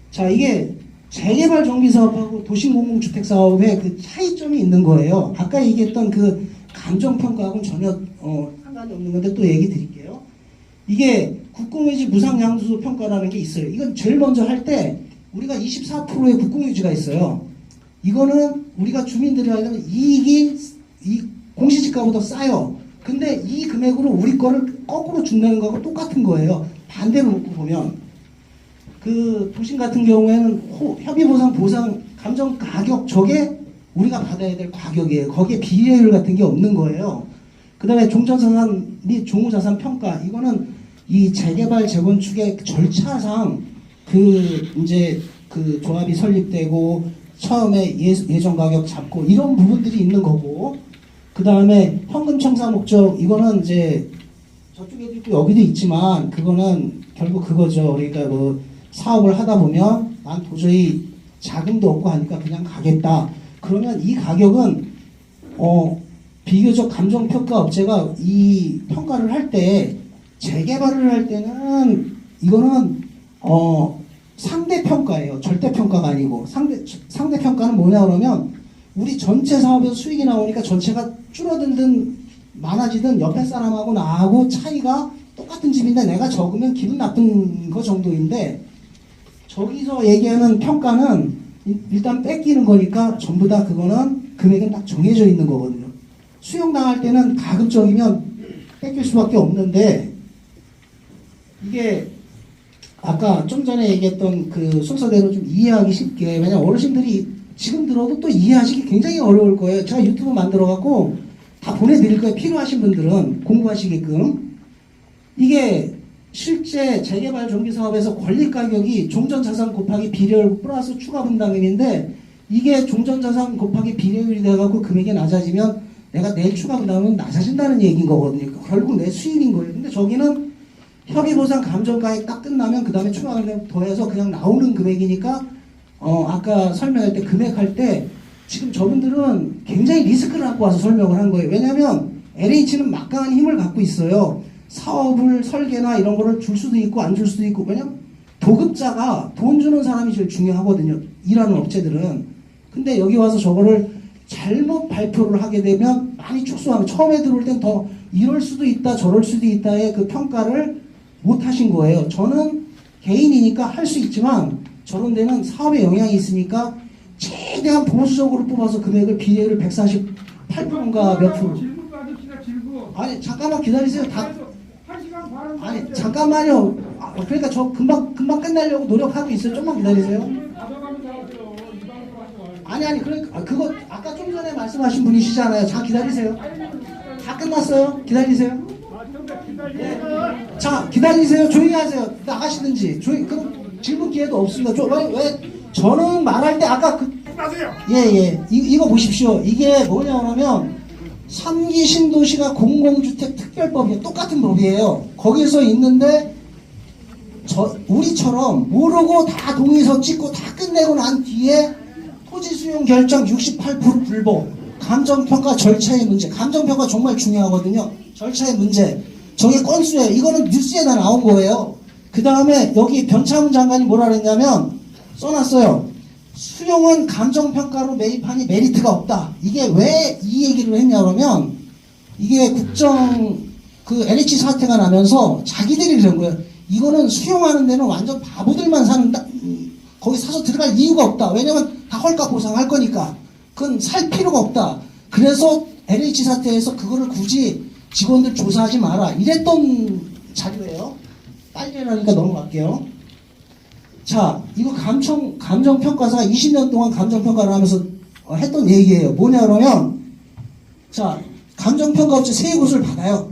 자, 이게 재개발 정비 사업하고 도심공공주택 사업의 그 차이점이 있는 거예요. 아까 얘기했던 그 감정평가하고는 전혀 상관이 없는 건데 또 얘기 드릴게요. 이게 국공유지 무상양수소 평가라는 게 있어요. 이건 제일 먼저 할 때 우리가 24%의 국공유지가 있어요. 이거는 우리가 주민들이 하려면 이익이 이 공시지가보다 싸요. 근데 이 금액으로 우리 거를 거꾸로 준다는 거하고 똑같은 거예요. 반대로 놓고 보면 그 도심 같은 경우에는 협의보상 보상 감정 가격 저게 우리가 받아야 될 가격이에요. 거기에 비례율 같은 게 없는 거예요. 그 다음에 종전자산 및 종우자산 평가 이거는 이 재개발 재건축의 절차상 이제 그 조합이 설립되고 처음에 예정 가격 잡고 이런 부분들이 있는 거고 그 다음에 현금 청사 목적 이거는 이제 저쪽에도 있고 여기도 있지만 그거는 결국 그거죠. 그러니까 뭐 사업을 하다 보면 난 도저히 자금도 없고 하니까 그냥 가겠다. 그러면 이 가격은 비교적 감정평가 업체가 이 평가를 할 때 재개발을 할 때는 이거는 상대평가예요. 절대평가가 아니고 상대평가는 뭐냐 그러면 우리 전체 사업에서 수익이 나오니까 전체가 줄어들든 많아지든 옆에 사람하고 나하고 차이가 똑같은 집인데 내가 적으면 기분 나쁜 거 정도인데 저기서 얘기하는 평가는 일단 뺏기는 거니까 전부 다 그거는 금액은 딱 정해져 있는 거거든요. 수용당할 때는 가급적이면 뺏길 수밖에 없는데 이게 아까 좀 전에 얘기했던 그 순서대로 좀 이해하기 쉽게 왜냐면 어르신들이 지금 들어도 또 이해하시기 굉장히 어려울 거예요. 제가 유튜브 만들어갖고 다 보내드릴 거예요. 필요하신 분들은 공부하시게끔. 이게 실제 재개발 정비사업에서 권리가격이 종전자산 곱하기 비례율 플러스 추가 분담금인데 이게 종전자산 곱하기 비례율이 돼갖고 금액이 낮아지면 내가 내일 추가 분담금이 낮아진다는 얘기인 거거든요. 결국 내 수익인 거예요. 근데 저기는 협의보상 감정가액 딱 끝나면 그 다음에 추가 금액 더해서 그냥 나오는 금액이니까 아까 설명할 때 금액할 때 지금 저분들은 굉장히 리스크를 갖고 와서 설명을 한 거예요. 왜냐하면 LH는 막강한 힘을 갖고 있어요. 사업을 설계나 이런 거를 줄 수도 있고 안 줄 수도 있고 왜냐면 도급자가 돈 주는 사람이 제일 중요하거든요. 일하는 업체들은. 근데 여기 와서 저거를 잘못 발표를 하게 되면 많이 축소하고 처음에 들어올 땐 더 이럴 수도 있다 저럴 수도 있다의 그 평가를 못 하신 거예요. 저는 개인이니까 할 수 있지만 저런 데는 사업에 영향이 있으니까 최대한 보수적으로 뽑아서 금액을 비례율 148%인가 몇 프로. 아니 잠깐만 기다리세요. 아니 잠깐만요. 그러니까 저 금방 끝내려고 노력하고 있어요. 좀만 기다리세요. 아니 그러니까 그거 아까 좀 전에 말씀하신 분이시잖아요. 자 기다리세요. 다 끝났어요. 기다리세요. 네. 자 기다리세요. 조용히 하세요. 나가시든지 그럼 질문 기회도 없습니다. 왜 저는 말할 때 아까 이거 보십시오. 이게 뭐냐 그러면 3기 신도시가 공공주택 특별법이에요. 똑같은 법이에요. 거기서 있는데 우리처럼 모르고 다 동의서 찍고 다 끝내고 난 뒤에 토지 수용 결정 68% 불복, 감정평가 절차의 문제. 감정평가 정말 중요하거든요. 절차의 문제. 저게 건수예요. 이거는 뉴스에다 나온 거예요. 그 다음에 여기 변창훈 장관이 뭐라 그랬냐면 써놨어요. 수용은 감정평가로 매입하니 메리트가 없다. 이게 왜 이 얘기를 했냐 그러면 이게 LH 사태가 나면서 자기들이 그런 거예요. 이거는 수용하는 데는 완전 바보들만 사는다. 거기 사서 들어갈 이유가 없다. 왜냐면 다 헐값 보상할 거니까. 그건 살 필요가 없다. 그래서 LH 사태에서 그거를 굳이 직원들 조사하지 마라. 이랬던 자료예요. 빨리 하니까 넘어갈게요. 자, 이거 감정평가사가 20년 동안 감정평가를 하면서 했던 얘기예요. 뭐냐 그러면 자, 감정평가 업체 세 곳을 받아요.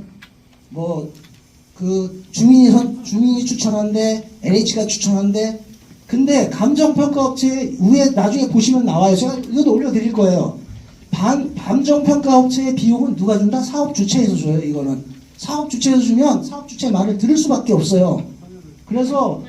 주민이 추천한데 LH가 추천한데 근데 감정평가업체 위에 나중에 보시면 나와요. 제가 이것도 올려드릴 거예요. 감정평가업체의 비용은 누가 준다? 사업 주체에서 줘요. 이거는 사업 주체에서 주면 사업 주체 말을 들을 수밖에 없어요. 그래서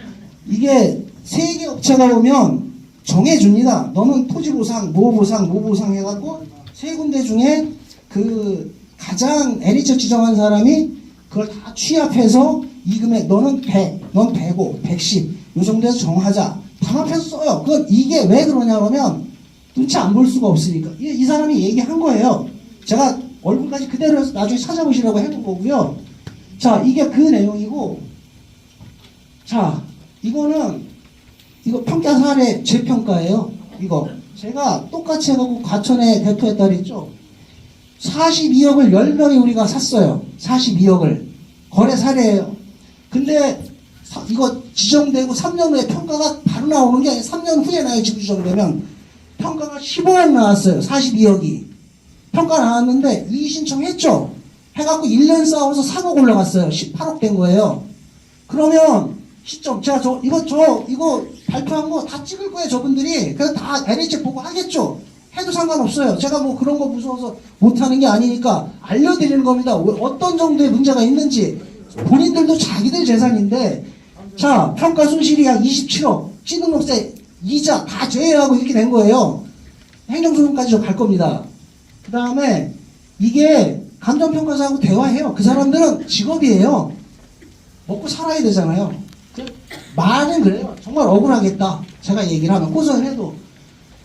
이게 세 개 업체가 오면 정해줍니다. 너는 토지보상, 뭐 보상 해갖고 세 군데 중에 그 가장 LH 지정한 사람이 그걸 다 취합해서 이 금액 너는 100, 넌 105, 110 이 정도에서 정하자. 담합해서 써요. 이게 왜 그러냐 그러면 눈치 안 볼 수가 없으니까. 이 사람이 얘기한 거예요. 제가 얼굴까지 그대로 해서 나중에 찾아보시라고 해놓은 거고요. 자, 이게 그 내용이고, 자, 이거 평가 사례 재평가예요. 이거 제가 똑같이 해갖고 과천에 대표했다 그랬죠. 42억을 10명이 우리가 샀어요. 42억을 거래 사례예요. 근데 이거 지정되고 3년 후에 평가가 바로 나오는 게 아니라 3년 후에 나요. 지금 지정되면 평가가 15억 나왔어요. 42억이 평가 나왔는데 이의 신청했죠. 해갖고 1년 싸워서 3억 올라갔어요. 18억 된 거예요. 그러면 시점 제가 이거 발표한 거 다 찍을 거예요. 저분들이 그래서 다 LH 보고 하겠죠. 해도 상관없어요. 제가 뭐 그런 거 무서워서 못하는 게 아니니까 알려드리는 겁니다. 어떤 정도의 문제가 있는지 본인들도 자기들 재산인데 자 평가 손실이 약 27억 취등록세 이자 다 제외하고 이렇게 된 거예요. 행정소송까지 갈 겁니다. 그 다음에 이게 감정평가사하고 대화해요. 그 사람들은 직업이에요. 먹고 살아야 되잖아요. 말은 그래요. 정말 억울하겠다. 제가 얘기를 하면 고소를 해도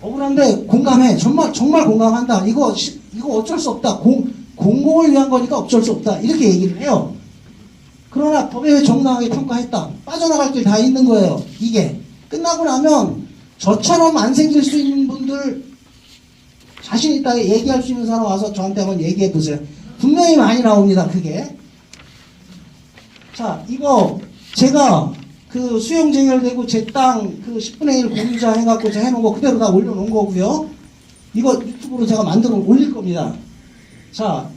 억울한데 공감해. 정말 공감한다. 이거 어쩔 수 없다. 공공을 위한 거니까 어쩔 수 없다. 이렇게 얘기를 해요. 그러나 법에 왜 정당하게 평가했다. 빠져나갈 길 다 있는 거예요. 이게 끝나고 나면 저처럼 안 생길 수 있는 분들 자신 있다게 얘기할 수 있는 사람 와서 저한테 한번 얘기해 보세요. 분명히 많이 나옵니다. 그게. 자, 이거 제가 그 수용 재결되고 제 땅 그 10분의 1 공유자 해갖고 제가 해놓은 거 그대로 다 올려놓은 거고요. 이거 유튜브로 제가 만들어 올릴 겁니다. 자,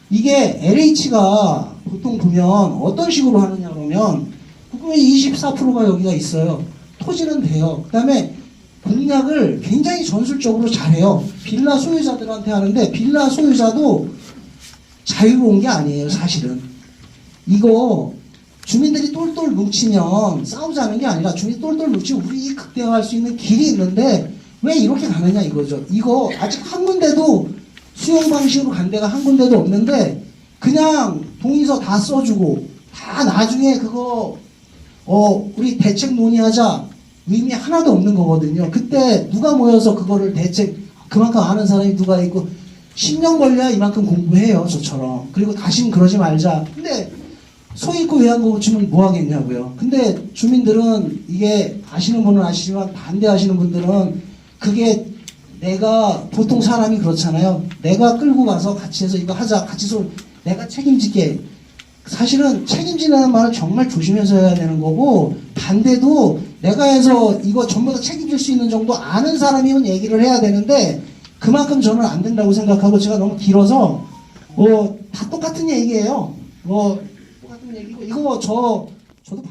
이게 LH가 보통 보면 어떤 식으로 하느냐 그러면 국공의 24%가 여기가 있어요. 토지는 돼요. 그 다음에 공략을 굉장히 전술적으로 잘해요. 빌라 소유자들한테 하는데 빌라 소유자도 자유로운 게 아니에요. 사실은 이거 주민들이 똘똘 뭉치면 싸우자는 게 아니라 주민이 똘똘 뭉치면 우리 극대화할 수 있는 길이 있는데 왜 이렇게 가느냐 이거죠. 이거 아직 한 군데도 수용 방식으로 간 데가 한 군데도 없는데 그냥 동의서 다 써주고 다 나중에 그거 우리 대책 논의하자 의미 하나도 없는 거거든요. 그때 누가 모여서 그거를 대책 그만큼 아는 사람이 누가 있고 10년 걸려야 이만큼 공부해요. 저처럼. 그리고 다시는 그러지 말자. 근데 소있고 외환고 붙이면 뭐 하겠냐고요. 근데 주민들은 이게 아시는 분은 아시지만 반대하시는 분들은 그게 내가 보통 사람이 그렇잖아요. 내가 끌고 가서 같이 해서 이거 하자. 같이 내가 책임질게. 사실은 책임지는 말을 정말 조심해서 해야 되는 거고 반대도 내가 해서 이거 전부 다 책임질 수 있는 정도 아는 사람이면 얘기를 해야 되는데 그만큼 저는 안 된다고 생각하고 제가 너무 길어서 다 똑같은 얘기예요. 똑같은 얘기고 이거 저도